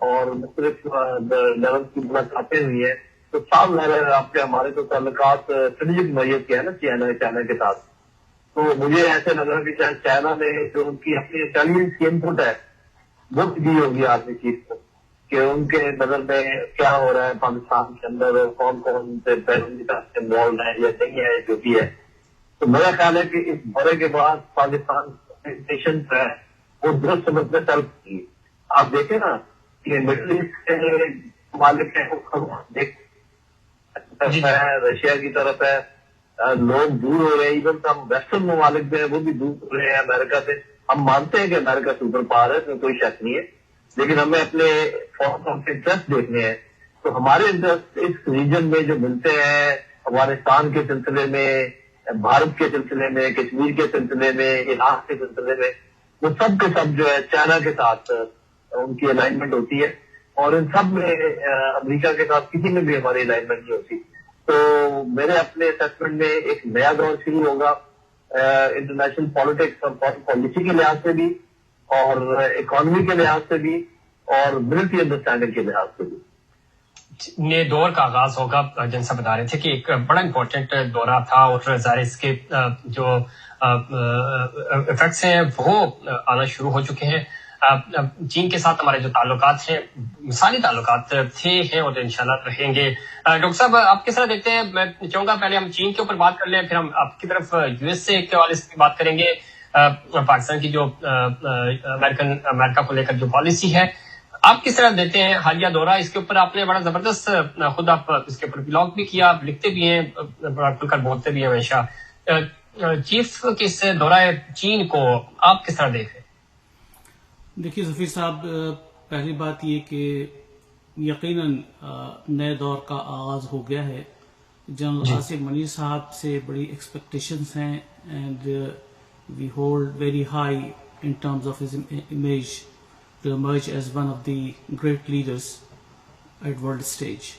اور مختلف لیول کی ملاقاتیں ہوئی ہیں. تو صاف ظاہر ہے آپ کے ہمارے تو تعلقات اسٹریٹجک نوعیت کے ہیں نا چائنا کے ساتھ. تو مجھے ایسے لگ رہا ہے کہ شاید چائنا نے جو ان کی اپنی انٹیلیجنس کی انپٹ ہے وہ دی ہوگی آج کی چیز کو, کہ ان کے نظر میں کیا ہو رہا ہے پاکستان کے اندر, کون کون سے بیرونی طرف انوالوڈ ہیں یا نہیں ہے جو بھی ہے. تو میرا خیال ہے کہ اس دورے کے بعد پاکستان نیشن ہے وہ درست سمجھ میں چل سکتی. آپ دیکھیں نا کہ مڈل ایسٹ کے ممالک ہیں رشیا کی طرف ہے, لوگ دور ہو رہے ہیں. ایون ہم ویسٹرن ممالک جو ہیں وہ بھی دور ہو رہے ہیں امریکہ سے. ہم مانتے ہیں کہ امریکہ سپر پاور ہے, اس میں کوئی شک نہیں ہے, لیکن ہمیں اپنے فورس آف انٹرسٹ دیکھنے ہیں. تو ہمارے انٹرسٹ اس ریجن میں جو ملتے ہیں افغانستان کے سلسلے میں, بھارت کے سلسلے میں, کشمیر کے سلسلے میں, عراق کے سلسلے میں, وہ سب کے سب جو ہے چائنا کے ساتھ ان کی الائنمنٹ ہوتی ہے, اور ان سب میں امریکہ کے ساتھ کسی میں بھی ہماری الائنمنٹ نہیں ہوتی. تو میرے اپنے اسسمنٹ میں ایک نیا دور شروع ہوگا انٹرنیشنل پالیٹکس اور پالیسی کے لحاظ سے بھی, اور اکانومی کے لحاظ سے بھی, اور ملٹری انڈرسٹینڈنگ کے لحاظ سے بھی. نئے دور کا آغاز ہوگا. جن سے بتا رہے تھے کہ ایک بڑا امپورٹنٹ دورہ تھا, اور ظاہر اس کے جو افیکٹس ہیں وہ آنا شروع ہو چکے ہیں. چین کے ساتھ ہمارے جو تعلقات ہیں مثالی تعلقات تھے ہیں اور انشاءاللہ رہیں گے. ڈاکٹر صاحب آپ کس طرح دیکھتے ہیں؟ میں چاہوں گا پہلے ہم چین کے اوپر بات کر لیں, پھر ہم آپ کی طرف یو ایس اے کے حوالے سے بھی بات کریں گے. پاکستان کی جو امریکہ کو لے کر جو پالیسی ہے, آپ کس طرح دیتے ہیں حالیہ دورہ؟ اس کے اوپر آپ نے بڑا زبردست خود آپ اس کے اوپر بلاگ بھی کیا, آپ لکھتے بھی ہیں, بڑا کھل کر بولتے بھی ہیں ہمیشہ. چیف کے اس دورہ چین کو آپ کس طرح دیکھیں؟ دیکھیے ظفیر صاحب, پہلی بات یہ کہ یقیناً نئے دور کا آغاز ہو گیا ہے. جنرل آصف منیر صاحب سے بڑی ایکسپیکٹیشنز ہیں, and we hold very high in terms of his image to emerge as one of the great leaders at world stage.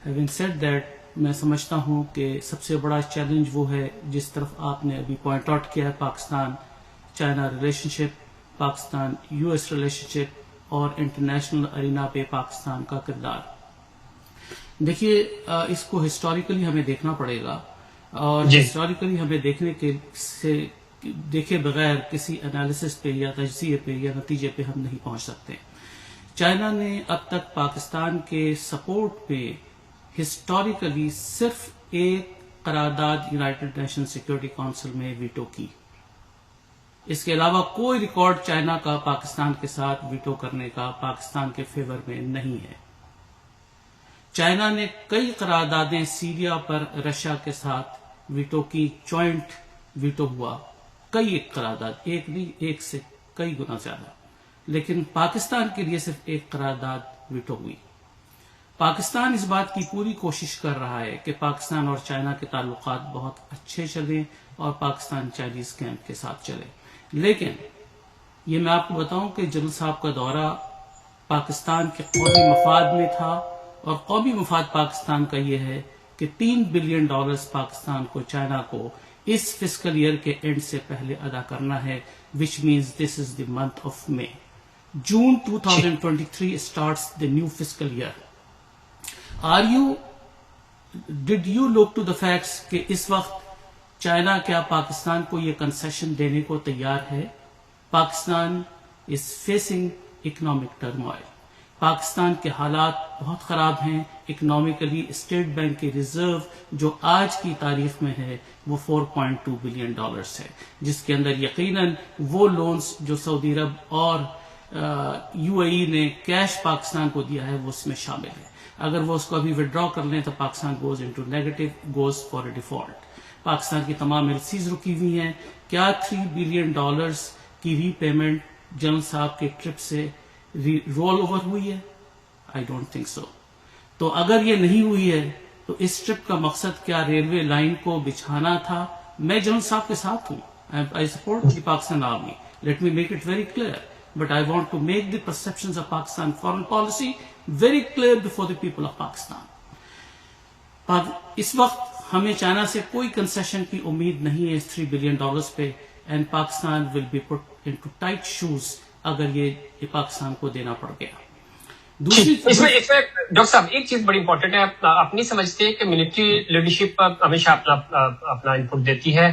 Having said that, میں سمجھتا ہوں کہ سب سے بڑا چیلنج وہ ہے جس طرف آپ نے ابھی پوائنٹ آؤٹ کیا ہے, پاکستان چائنا ریلیشن شپ, پاکستان یو ایس ریلیشن شپ, اور انٹرنیشنل ارینا پہ پاکستان کا کردار. دیکھیے اس کو ہسٹوریکلی ہمیں دیکھنا پڑے گا, اور ہسٹوریکلی ہمیں دیکھے بغیر کسی انالیسس پہ یا تجزیے پہ یا نتیجے پہ ہم نہیں پہنچ سکتے. چائنا نے اب تک پاکستان کے سپورٹ پہ ہسٹوریکلی صرف ایک قرارداد یونائٹڈ نیشن سیکورٹی کونسل میں ویٹو کی. اس کے علاوہ کوئی ریکارڈ چائنا کا پاکستان کے ساتھ ویٹو کرنے کا پاکستان کے فیور میں نہیں ہے. چائنا نے کئی قراردادیں سیریا پر رشیا کے ساتھ ویٹو کی, جوائنٹ ویٹو ہوا, کئی ایک قرارداد, ایک نہیں, ایک سے کئی گنا زیادہ, لیکن پاکستان کے لیے صرف ایک قرارداد ویٹو ہوئی. پاکستان اس بات کی پوری کوشش کر رہا ہے کہ پاکستان اور چائنا کے تعلقات بہت اچھے چلیں اور پاکستان چائنیز کیمپ کے ساتھ چلے. لیکن یہ میں آپ کو بتاؤں کہ جنرل صاحب کا دورہ پاکستان کے قومی مفاد میں تھا, اور قومی مفاد پاکستان کا یہ ہے کہ $3 بلین پاکستان کو چائنا کو اس فسکل ایئر کے اینڈ سے پہلے ادا کرنا ہے, which means this is the month of May. June 2023 starts the new fiscal year. Did you look to the facts کہ اس وقت چائنا کیا پاکستان کو یہ کنسیشن دینے کو تیار ہے؟ Pakistan is facing economic turmoil. Pakistan کے حالات بہت خراب ہیں اکنامکلی. اسٹیٹ بینک کی ریزرو جو آج کی تاریخ میں ہے وہ $4.2 بلین ہے, جس کے اندر یقیناً وہ لونز جو سعودی عرب اور یو اے ای نے کیش پاکستان کو دیا ہے وہ اس میں شامل ہے. اگر وہ اس کو ابھی وڈرا کر لیں تو Pakistan goes into negative, goes for a default. Pakistan کی تمام ایلسیز رکی ہوئی ہیں. کیا $3 بلین کی ری پیمنٹ جنرل صاحب کے ٹرپ سے رول اوور ہوئی ہے؟ I don't think so. تو اگر یہ نہیں ہوئی ہے تو اس ٹرپ کا مقصد کیا ریلوے لائن کو بچھانا تھا؟ میں جنرل صاحب کے ساتھ ہوں, I support the Pakistan army, let me make it very clear, but I want to make the perceptions of Pakistan foreign policy very clear before the people of Pakistan. اس وقت ہمیں چائنا سے کوئی کنسیشن کی امید نہیں ہے اس $3 بلین پہ, and Pakistan will be put into tight shoes اگر یہ پاکستان کو دینا پڑ گیا. دوسری اس میں ڈاکٹر صاحب ایک چیز بڑی امپورٹنٹ ہے، آپ نہیں سمجھتے کہ ملٹری لیڈرشپ ہمیشہ اپنا انپٹ دیتی ہے،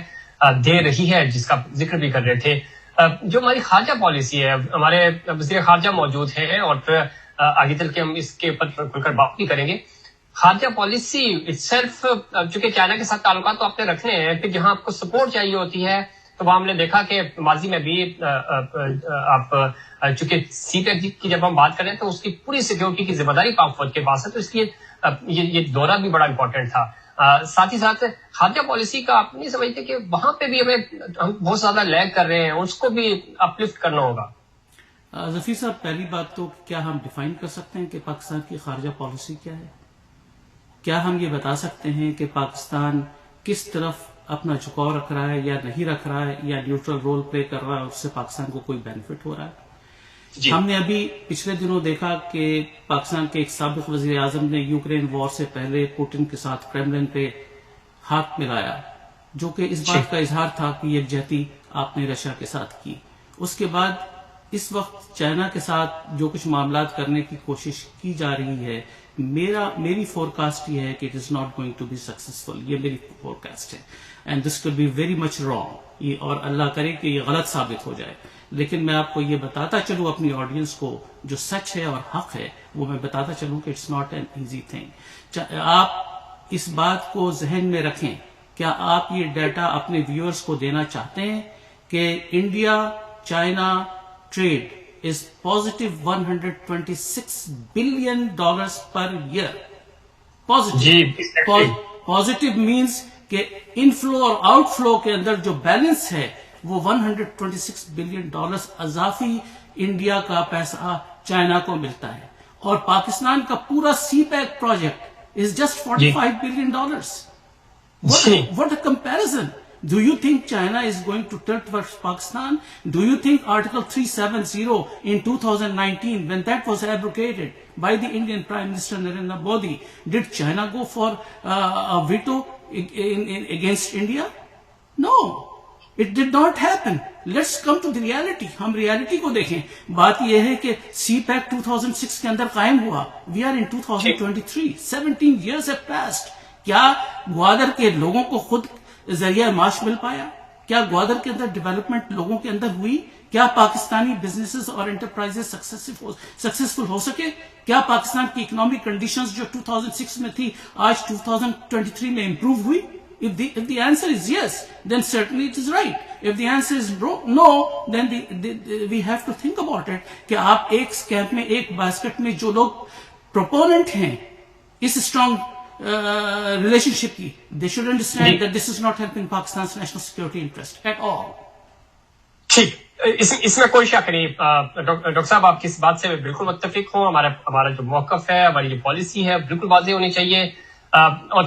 دے رہی ہے، جس کا ذکر بھی کر رہے تھے. جو ہماری خارجہ پالیسی ہے، ہمارے وزیر خارجہ موجود ہیں اور آگے چل کے ہم اس کے اوپر کھل کر بات بھی کریں گے. خارجہ پالیسی صرف چونکہ چائنا کے ساتھ تعلقات تو آپ نے رکھنے ہیں، پھر جہاں آپ کو سپورٹ چاہیے ہوتی ہے تو وہاں ہم نے دیکھا کہ ماضی میں بھی آپ چونکہ سی پیک کی جب ہم بات کریں تو اس کی پوری سیکیورٹی کی ذمہ داری پاک فوج کے پاس ہے، تو اس لیے یہ دورہ بھی بڑا امپورٹنٹ تھا. ساتھ ہی ساتھ خارجہ پالیسی کا آپ نہیں سمجھتے کہ وہاں پہ بھی ہم بہت زیادہ لیگ کر رہے ہیں، اس کو بھی اپلفٹ کرنا ہوگا؟ ظفیر صاحب، پہلی بات تو کیا ہم ڈیفائن کر سکتے ہیں کہ پاکستان کی خارجہ پالیسی کیا ہے؟ کیا ہم یہ بتا سکتے ہیں کہ پاکستان کس طرف اپنا جھکاؤ رکھ رہا ہے یا نہیں رکھ رہا ہے، یا نیوٹرل رول پلے کر رہا ہے اور اس سے پاکستان کو کوئی بینیفٹ ہو رہا ہے؟ ہم نے ابھی پچھلے دنوں دیکھا کہ پاکستان کے ایک سابق وزیر اعظم نے یوکرین وار سے پہلے پوٹن کے ساتھ کرملن پہ ہاتھ ملایا، جو کہ اس بات کا اظہار تھا کہ یکجہتی آپ نے رشیا کے ساتھ کی. اس کے بعد اس وقت چائنا کے ساتھ جو کچھ معاملات کرنے کی کوشش کی جا رہی ہے، میری فورکاسٹ یہ ہے کہ it is not going to be successful. یہ میری فورکاسٹ ہے، and this could be very much wrong, اور اللہ کرے کہ یہ غلط ثابت ہو جائے. لیکن میں آپ کو یہ بتاتا چلوں اپنی آڈینس کو جو سچ ہے اور حق ہے وہ میں بتاتا چلوں کہ it's not an easy thing. آپ اس بات کو ذہن میں رکھیں. کیا آپ یہ ڈیٹا اپنے ویورز کو دینا چاہتے ہیں کہ India China trade is positive $126 billion پر ایئر. پازیٹیو مینس کہ انفلو اور آؤٹ فلو کے اندر جو بیلنس ہے وہ $126 billion اضافی انڈیا کا پیسہ چائنا کو ملتا ہے، اور پاکستان کا پورا CPEC project is just $45 billion. What a comparison! Do you think China is going to tilt towards Pakistan? Do you think Article 370 in 2019, when that was abrogated by the Indian Prime Minister Narendra Modi, did China go for a veto against India? No. It did not happen. Let's come to the reality. ہم reality کو دیکھیں. بات یہ ہے کہ سی pack 2006 کے اندر قائم ہوا. We are in 2023. 17 years have passed. کیا گوادر کے لوگوں کو خود ذریعہ معاش مل پایا؟ کیا گوادر کے اندر ڈیولپمنٹ لوگوں کے اندر ہوئی؟ کیا پاکستانی بزنسز اور انٹرپرائزز سکسیسفل ہو سکے؟ کیا پاکستان کی اکنامک کنڈیشنز جو 2006 میں تھی آج 2023 میں امپروو ہوئی؟ If the answer is yes, then certainly it is right. If the answer is no, then we have to think about it. کہ آپ ایک کیمپ میں ایک باسکٹ میں جو لوگ پروپوننٹ ہیں اس اسٹرانگ ریلیشن شپ کی, they should understand that this is not helping Pakistan's national security interest at all. ٹھیک, اس میں کوئی شک نہیں. ڈاکٹر صاحب آپ کی اس بات سے بالکل متفق ہوں. ہمارا جو موقف ہے, ہماری جو پالیسی ہے بالکل واضح ہونی چاہیے, اور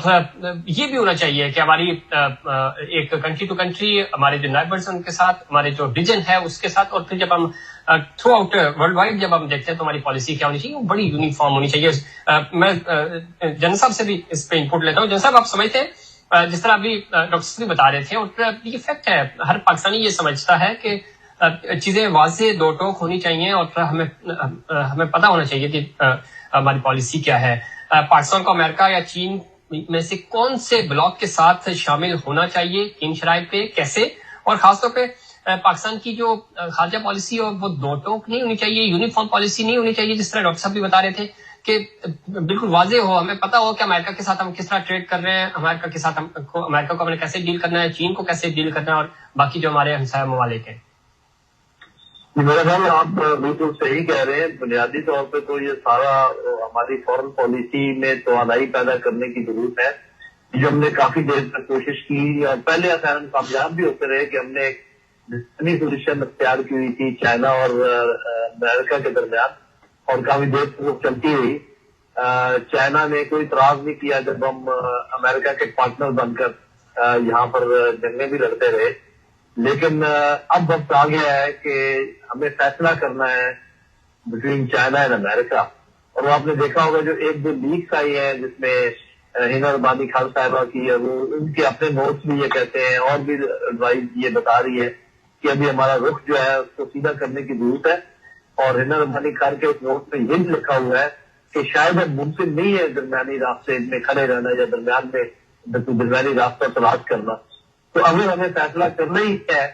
یہ بھی ہونا چاہیے کہ ہماری ایک کنٹری ٹو کنٹری, ہمارے جو نائبرز ہیں ان کے ساتھ, ہمارے جو ریجن ہے اس کے ساتھ, اور پھر جب ہم تھرو آؤٹ ورلڈ وائڈ جب ہم دیکھتے ہیں تو ہماری پالیسی کیا ہونی چاہیے, وہ بڑی یونیفارم ہونی چاہیے. میں جنرل صاحب سے بھی اس پہ انپٹ لیتا ہوں. جنرل صاحب آپ سمجھتے ہیں جس طرح ابھی ڈاکٹر بھی بتا رہے تھے, اور یہ فیکٹ ہے, ہر پاکستانی یہ سمجھتا ہے کہ چیزیں واضح دو ٹوک ہونی چاہیے, اور ہمیں پتا ہونا چاہیے کہ ہماری پالیسی کیا ہے. پاکستان کو امریکہ یا چین میں سے کون سے بلاک کے ساتھ شامل ہونا چاہیے, کن شرائط پہ, کیسے, اور خاص طور پہ پاکستان کی جو خارجہ پالیسی ہے وہ دو ٹوک نہیں ہونی چاہیے, یونیفارم پالیسی نہیں ہونی چاہیے, جس طرح ڈاکٹر صاحب بھی بتا رہے تھے کہ بالکل واضح ہو, ہمیں پتا ہو کہ امریکہ کے ساتھ ہم کس طرح ٹریڈ کر رہے ہیں, امریکہ کے ساتھ امریکہ کو ہمیں کیسے ڈیل کرنا ہے, چین کو کیسے ڈیل کرنا ہے, اور باقی جو ہمارے ہمسایہ ممالک ہیں. میرا خیال آپ بالکل صحیح کہہ رہے ہیں. بنیادی طور پہ تو یہ سارا ہماری فورن پالیسی میں توانائی پیدا کرنے کی ضرورت ہے, جو ہم نے کافی دیر تک کوشش کی, اور پہلے احیانا کامیاب بھی ہوتے رہے کہ ہم نے ایک پوزیشن اختیار کی ہوئی تھی چائنا اور امریکہ کے درمیان, اور کافی دیر تک وہ چلتی ہوئی. چائنا نے کوئی اعتراض نہیں کیا جب ہم امریکہ کے پارٹنر بن کر یہاں پر جنگیں بھی لڑتے رہے. لیکن اب وقت آ گیا ہے کہ ہمیں فیصلہ کرنا ہے بٹوین چائنا اینڈ امریکہ. اور وہ آپ نے دیکھا ہوگا جو ایک دو لیکس آئی ہیں جس میں ہنا ربانی خان صاحبہ کی, وہ ان کے اپنے نوٹس بھی یہ کہتے ہیں, اور بھی ایڈوائز یہ بتا رہی ہے کہ ابھی ہمارا رخ جو ہے اس کو سیدھا کرنے کی ضرورت ہے. اور ہنا ربانی خان کے نوٹ میں یہ بھی لکھا ہوا ہے کہ شاید اب ممکن نہیں ہے درمیانی راستے میں کھڑے رہنا یا درمیان میں درمیانی راستہ تلاش کرنا. تو اگر ہمیں فیصلہ کرنا ہی ہے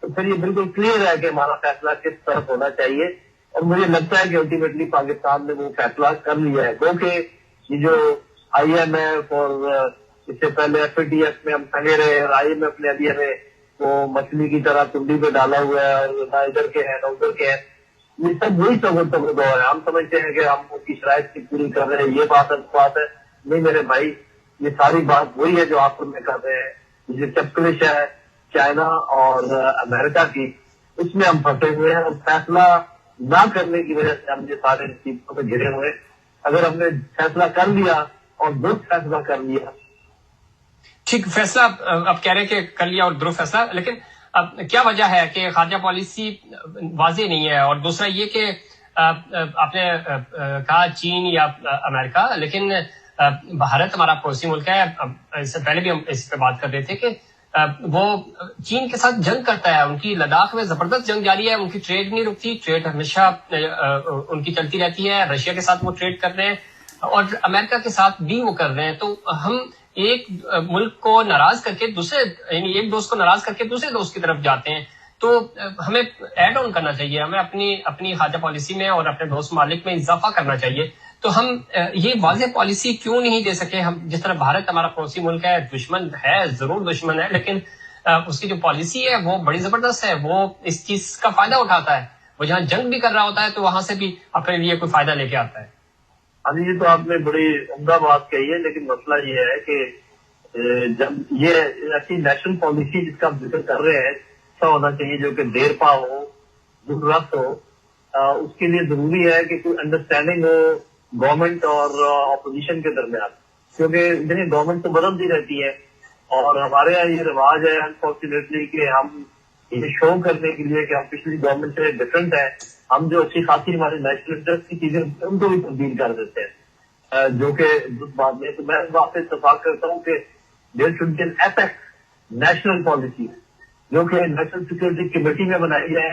تو پھر یہ بالکل کلیئر ہے کہ ہمارا فیصلہ کس طرف ہونا چاہیے. اور مجھے لگتا ہے کہ الٹیمیٹلی پاکستان نے وہ فیصلہ کر لیا ہے, کیونکہ یہ جو IMF اور اس سے پہلے FATF میں ہم سنگے رہے, اور IMF نے ابھی ہمیں وہ مچھلی کی طرح کنڈی پہ ڈالا ہوا ہے, اور نہ ادھر کے ہیں نہ ادھر کے ہیں. یہ سب وہی دور ہے. ہم سمجھتے ہیں کہ ہم اس کی شرائط کی پوری کر رہے ہیں, یہ بات ہے. نہیں میرے بھائی, یہ ساری بات وہی ہے جو آپ میں کر رہے ہیں. یہ جو چپکلش ہے چائنا اور امریکہ کی, اس میں ہم پھنسے ہوئے ہیں, اور فیصلہ نہ کرنے کی وجہ سے ہم یہ سارے چیزوں پہ گھرے ہوئے. اگر ہم نے فیصلہ کر لیا اور درست فیصلہ کر لیا, ٹھیک فیصلہ اب کہہ رہے ہیں کہ کر لیا اور درست فیصلہ, لیکن اب کیا وجہ ہے کہ خارجہ پالیسی واضح نہیں ہے؟ اور دوسرا یہ کہ آپ نے کہا چین یا امریکہ, لیکن بھارت ہمارا پڑوسی ملک ہے. اس سے پہلے بھی ہم اس پہ بات کر رہے تھے کہ وہ چین کے ساتھ جنگ کرتا ہے. ان کی لداخ میں زبردست جنگ جاری ہے, ان کی ٹریڈ نہیں رکتی, ٹریڈ ہمیشہ ان کی چلتی رہتی ہے. رشیا کے ساتھ وہ ٹریڈ کر رہے ہیں اور امریکہ کے ساتھ بھی وہ کر رہے ہیں. تو ہم ایک ملک کو ناراض کر کے دوسرے, یعنی ایک دوست کو ناراض کر کے دوسرے دوست کی طرف جاتے ہیں. تو ہمیں ایڈ آن کرنا چاہیے, ہمیں اپنی خارجہ پالیسی میں اور اپنے دوست ممالک میں اضافہ کرنا چاہیے. تو ہم یہ واضح پالیسی کیوں نہیں دے سکے؟ ہم جس طرح بھارت ہمارا پڑوسی ملک ہے, دشمن ہے, ضرور دشمن ہے, لیکن اس کی جو پالیسی ہے وہ بڑی زبردست ہے. وہ اس چیز کا فائدہ اٹھاتا ہے. وہ جہاں جنگ بھی کر رہا ہوتا ہے تو وہاں سے بھی اپنے لیے کوئی فائدہ لے کے آتا ہے. ہاں جی, یہ تو آپ نے بڑی عمدہ بات کہی ہے, لیکن مسئلہ یہ ہے کہ جب یہ ایسی نیشنل پالیسی جس کا ہم ذکر کر رہے ہیں ایسا ہونا چاہیے جو کہ دیر پا ہو, ضرورت ہو, اس کے لیے ضروری ہے کہ کوئی انڈرسٹینڈنگ ہو گورنمنٹ اور اپوزیشن کے درمیان, کیونکہ اتنی گورنمنٹ تو بدلتی رہتی ہے. اور ہمارے یہاں یہ رواج ہے انفارچونیٹلی کہ ہم یہ شو کرنے کے لیے کہ ہم پچھلی گورنمنٹ سے ڈفرینٹ ہیں, ہم جو اچھی خاصی ہمارے نیشنل انٹرسٹ کی چیزیں ان کو بھی تبدیل کر دیتے ہیں, جو کہ درست بات نہیں. تو میں اس بات سے اتفاق کرتا ہوں کہ there should be an apex national policy جو کہ نیشنل سیکورٹی کمیٹی میں بنائی جائے,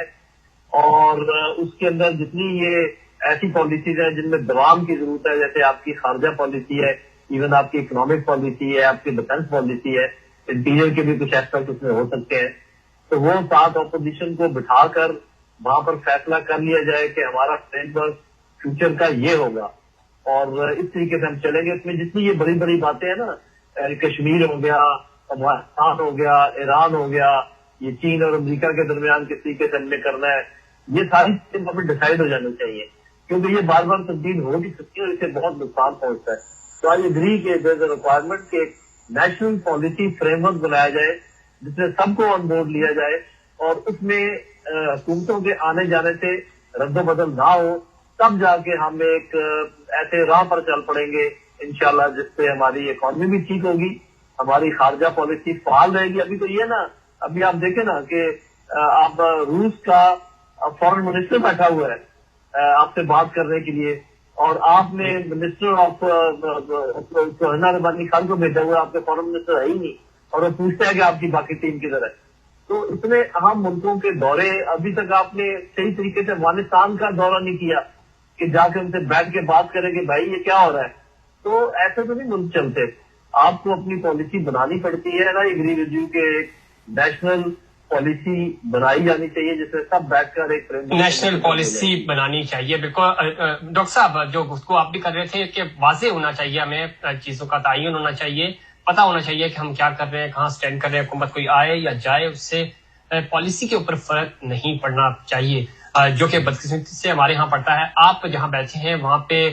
اور اس کے اندر جتنی یہ ایسی پالیسیز ہیں جن میں دوام کی ضرورت ہے, جیسے آپ کی خارجہ پالیسی ہے, ایون آپ کی اکنامک پالیسی ہے, آپ کی ڈیفینس پالیسی ہے, انٹیریئر کے بھی کچھ ایسپیکٹ اس میں ہو سکتے ہیں, تو وہ ساتھ اپوزیشن کو بٹھا کر وہاں پر فیصلہ کر لیا جائے کہ ہمارا فریم ورک فیوچر کا یہ ہوگا, اور اس طریقے سے ہم چلیں گے. اس میں جتنی یہ بڑی بڑی باتیں ہیں نا, کشمیر ہو گیا, افغانستان ہو گیا, ایران ہو گیا, یہ چین اور امریکہ کے درمیان کس طریقے سے ہم نے کرنا ہے, یہ ساری چیزیں وہاں پہ ڈیسائیڈ ہو جانی چاہیے, کیونکہ یہ بار بار تبدیل ہو نہیں سکتی اور اس سے بہت نقصان پہنچتا ہے. تو آئی اگری کہ دیر از اے ریکوائرمنٹ کہ نیشنل پالیسی فریم ورک بنایا جائے جس میں سب کو آن بورڈ لیا جائے, اور اس میں حکومتوں کے آنے جانے سے رد و بدل نہ ہو, تب جا کے ہم ایک ایسے راہ پر چل پڑیں گے انشاءاللہ جس سے ہماری اکانومی بھی ٹھیک ہوگی, ہماری خارجہ پالیسی فعال رہے گی. ابھی تو یہ نا, ابھی آپ دیکھیں نا کہ آپ روس کا فورن منسٹر بیٹھا ہوا ہے آپ سے بات کرنے کے لیے, اور آپ نے منسٹر آف ہنا ربانی خان کو بھیجا ہوا, آپ کے فورن منسٹر ہے ہی نہیں, اور وہ پوچھتا ہے کہ آپ کی باقی ٹیم کدھر ہے. تو اتنے اہم ملکوں کے دورے ابھی تک آپ نے صحیح طریقے سے افغانستان کا دورہ نہیں کیا کہ جا کے ان سے بیٹھ کے بات کریں کہ بھائی یہ کیا ہو رہا ہے. تو ایسے تو نہیں ملک چلتے, آپ کو اپنی پالیسی بنانی پڑتی ہے نا. اگری ریویو کے نیشنل پالیسی بنائی جانی چاہیے جس میں سب بیٹھ کر ایک نیشنل پالیسی بنانی چاہیے. بالکل ڈاکٹر صاحب, جو گفتگو آپ بھی کر رہے تھے کہ واضح ہونا چاہیے, ہمیں چیزوں کا تعین ہونا چاہیے, پتا ہونا چاہیے کہ ہم کیا کر رہے ہیں, کہاں سٹینڈ کر رہے ہیں. حکومت کوئی آئے یا جائے اس سے پالیسی کے اوپر فرق نہیں پڑنا چاہیے, جو کہ بدقسمتی سے ہمارے ہاں پڑتا ہے. آپ جہاں بیٹھے ہیں وہاں پہ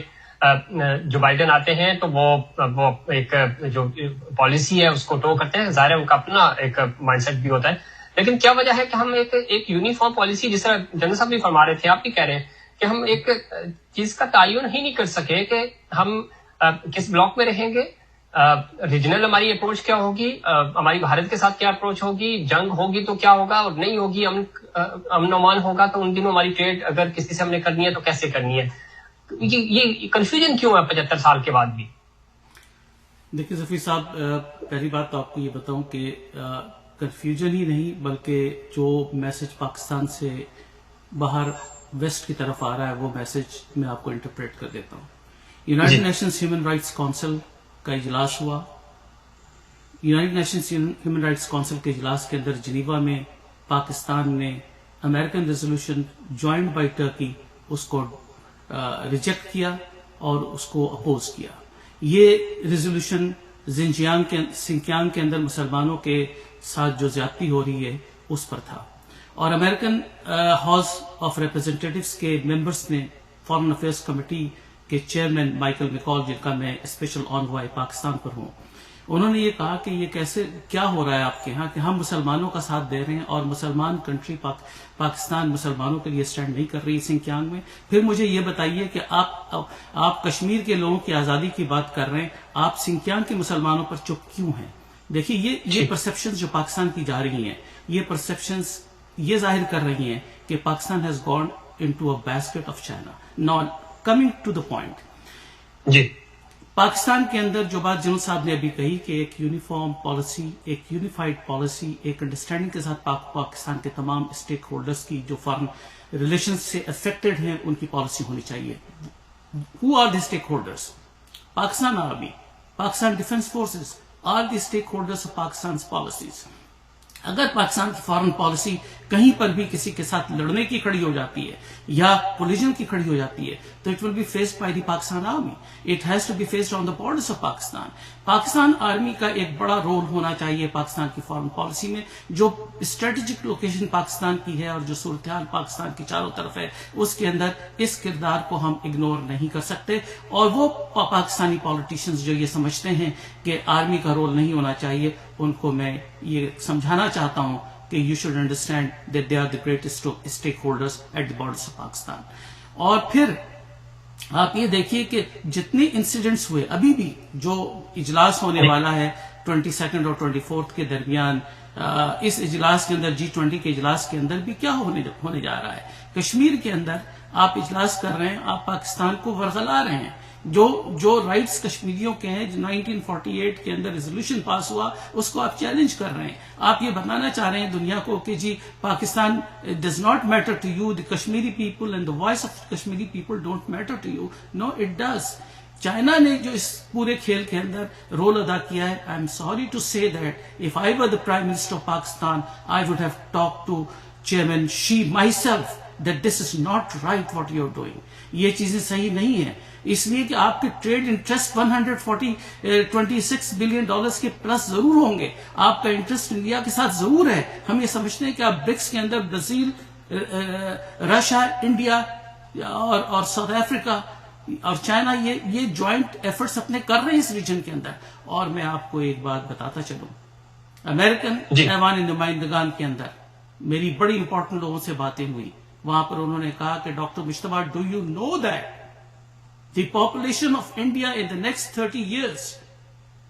جو بائیڈن آتے ہیں تو وہ ایک جو پالیسی ہے اس کو ٹو کرتے ہیں. ظاہر ہے ان کا اپنا ایک مائنڈ سیٹ بھی ہوتا ہے, لیکن کیا وجہ ہے کہ ہم ایک یونیفارم پالیسی, جس طرح جنرل صاحب بھی فرما رہے تھے, آپ بھی کہہ رہے ہیں کہ ہم ایک چیز کا تعین ہی نہیں کر سکے کہ ہم کس بلاک میں رہیں گے, ریجنل ہماری اپروچ کیا ہوگی, ہماری بھارت کے ساتھ کیا اپروچ ہوگی, جنگ ہوگی تو کیا ہوگا, اور نہیں ہوگی امن و امان ہوگا تو ان دنوں ہماری ٹریڈ اگر کسی سے ہم نے کرنی ہے تو کیسے کرنی ہے. یہ کنفیوژن کیوں ہے 75 سال کے بعد بھی؟ دیکھیے ظفیر صاحب, پہلی بات تو آپ کو یہ بتاؤں کہ کنفیوژن ہی نہیں بلکہ جو میسج پاکستان سے باہر ویسٹ کی طرف آ رہا ہے وہ میسج میں آپ کو انٹرپریٹ کر دیتا ہوں. United Nations Human Rights Council کا اجلاس ہوا. United Nations Human Rights Council کے اجلاس کے اندر جنیوا میں پاکستان نے American resolution joined by Turkey اس کو ریجیکٹ کیا اور اس کو اپوز کیا. یہ ریزولوشن سنکیانگ کے اندر مسلمانوں کے ساتھ جو زیادتی ہو رہی ہے اس پر تھا. اور امریکن ہاؤس آف ریپرزینٹیٹیوز کے ممبرس نے فارن افیئرس کمیٹی کے چیئرمین مائیکل میکال، جن کا میں اسپیشل آنوائے پاکستان پر ہوں، انہوں نے یہ کہا کہ یہ کیا ہو رہا ہے آپ کے ہاں کہ ہم مسلمانوں کا ساتھ دے رہے ہیں اور مسلمان کنٹری پاکستان مسلمانوں کے لیے سٹینڈ نہیں کر رہی سنکیانگ میں. پھر مجھے یہ بتائیے کہ آپ کشمیر کے لوگوں کی آزادی کی بات کر رہے ہیں، آپ سنکیانگ کے مسلمانوں پر چپ کیوں ہیں؟ دیکھیے یہ پرسپشنز جو پاکستان کی جا رہی ہیں، یہ پرسپشنز یہ ظاہر کر رہی ہیں کہ Pakistan has gone into a basket of China. Now coming to the point, جی پاکستان کے اندر جو بات جنرل صاحب نے ابھی کہی کہ ایک یونیفارم پالیسی، ایک یونیفائڈ پالیسی، ایک انڈرسٹینڈنگ کے ساتھ پاکستان کے تمام اسٹیک ہولڈرز کی جو فارن ریلیشن سے افیکٹڈ ہیں ان کی پالیسی ہونی چاہیے. Who are the stakeholders? Pakistan army, Pakistan defence forces are the stakeholders of Pakistan policies. اگر پاکستان کی فارن پالیسی کہیں پر بھی کسی کے ساتھ لڑنے کی کھڑی ہو جاتی ہے یا کولیجن کی کھڑی ہو جاتی ہے تو it will be faced by the Pakistan army. It has to be faced on the borders of Pakistan. Pakistan army کا ایک بڑا رول ہونا چاہیے پاکستان کی فارن پالیسی میں. جو اسٹریٹجک لوکیشن پاکستان کی ہے اور جو صورتحال پاکستان کی چاروں طرف ہے اس کے اندر اس کردار کو ہم اگنور نہیں کر سکتے. اور وہ پاکستانی پالیٹیشینز جو یہ سمجھتے ہیں کہ آرمی کا رول نہیں ہونا چاہیے، ان کو میں یہ سمجھانا چاہتا ہوں کہ you should understand that they are the greatest stakeholders at the borders of Pakistan. اور پھر آپ یہ دیکھیے کہ جتنے انسیڈنٹس ہوئے، ابھی بھی جو اجلاس ہونے والا ہے 22 اور 24 کے درمیان، اس اجلاس کے اندر G20 کے اجلاس کے اندر بھی کیا ہونے جا رہا ہے. کشمیر کے اندر آپ اجلاس کر رہے ہیں، آپ پاکستان کو ورغلا رہے ہیں. جو رائٹس کشمیریوں کے ہیں، جو 1948 کے اندر ریزولوشن پاس ہوا، اس کو آپ چیلنج کر رہے ہیں. آپ یہ بتانا چاہ رہے ہیں دنیا کو کہ جی Pakistan does not matter to you, the Kashmiri people and the voice of Kashmiri people don't matter to you. No it does. China نے جو اس پورے کھیل کے اندر رول ادا کیا ہے، I am sorry to say that if I were the prime minister of Pakistan I would have talk to chairman Xi myself that this is not right what you are doing. یہ چیزیں صحیح نہیں ہیں، اس لیے کہ آپ کے trade interest 126 billion dollars کے پلس ضرور ہوں گے. آپ کا انٹرسٹ انڈیا کے ساتھ ضرور ہے. ہم یہ سمجھتے ہیں کہ آپ برکس کے اندر برازیل، رشیا، انڈیا اور ساؤتھ افریقہ اور چائنا یہ جوائنٹ ایفرٹس اپنے کر رہے ہیں اس ریجن کے اندر. اور میں آپ کو ایک بات بتاتا چلوں، امریکن ایوان نمائندگان کے اندر میری بڑی امپورٹنٹ لوگوں سے باتیں ہوئی. وہاں پر انہوں نے کہا کہ ڈاکٹر مشتبہ، do you know that the population of India in the next 30 years،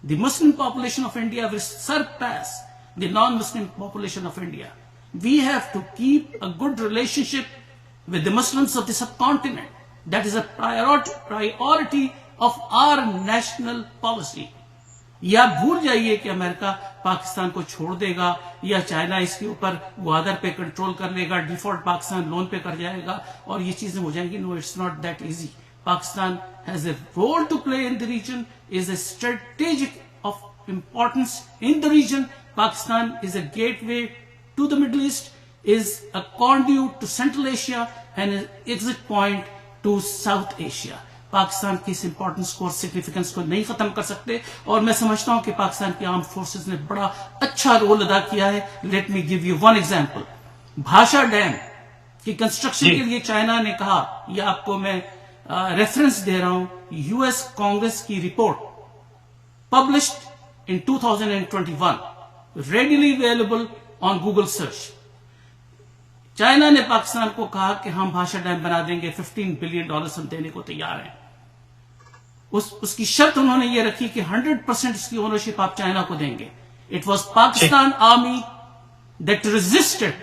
the Muslim population of India will surpass the non Muslim population of India. We have to keep a good relationship with the Muslims of the subcontinent. That is a priority of our national policy. یا بھول جائیے کہ امریکہ پاکستان کو چھوڑ دے گا یا China اس کے اوپر گوادر پہ کنٹرول کر لے گا، ڈیفالٹ پاکستان لون پہ کر جائے گا اور یہ چیزیں ہو جائیں گی. No, it's not that easy. Pakistan has a role to play in the region, is a strategic of importance in the region. Pakistan is a gateway to the Middle East, is a conduit to Central Asia and an exit point to South Asia. Pakistan کی اس importance کو اور significance کو نہیں ختم کر سکتے. اور میں سمجھتا ہوں کہ پاکستان کی آرم فورسز نے بڑا اچھا رول ادا کیا ہے. Let me give you one example. بھاشا ڈیم کی کنسٹرکشن کے لیے چائنا نے کہا، یہ آپ کو میں ریفرنس دے رہا ہوں، یو ایس کانگریس کی report published in 2021، readily available on Google search. China نے پاکستان کو کہا کہ ہم بھاشا ڈیم بنا دیں گے، $15 بلین ہم دینے کو تیار ہیں. اس کی شرط انہوں نے یہ رکھی کہ 100% اس کی اونرشپ آپ چائنا کو دیں گے. It was Pakistan army that resisted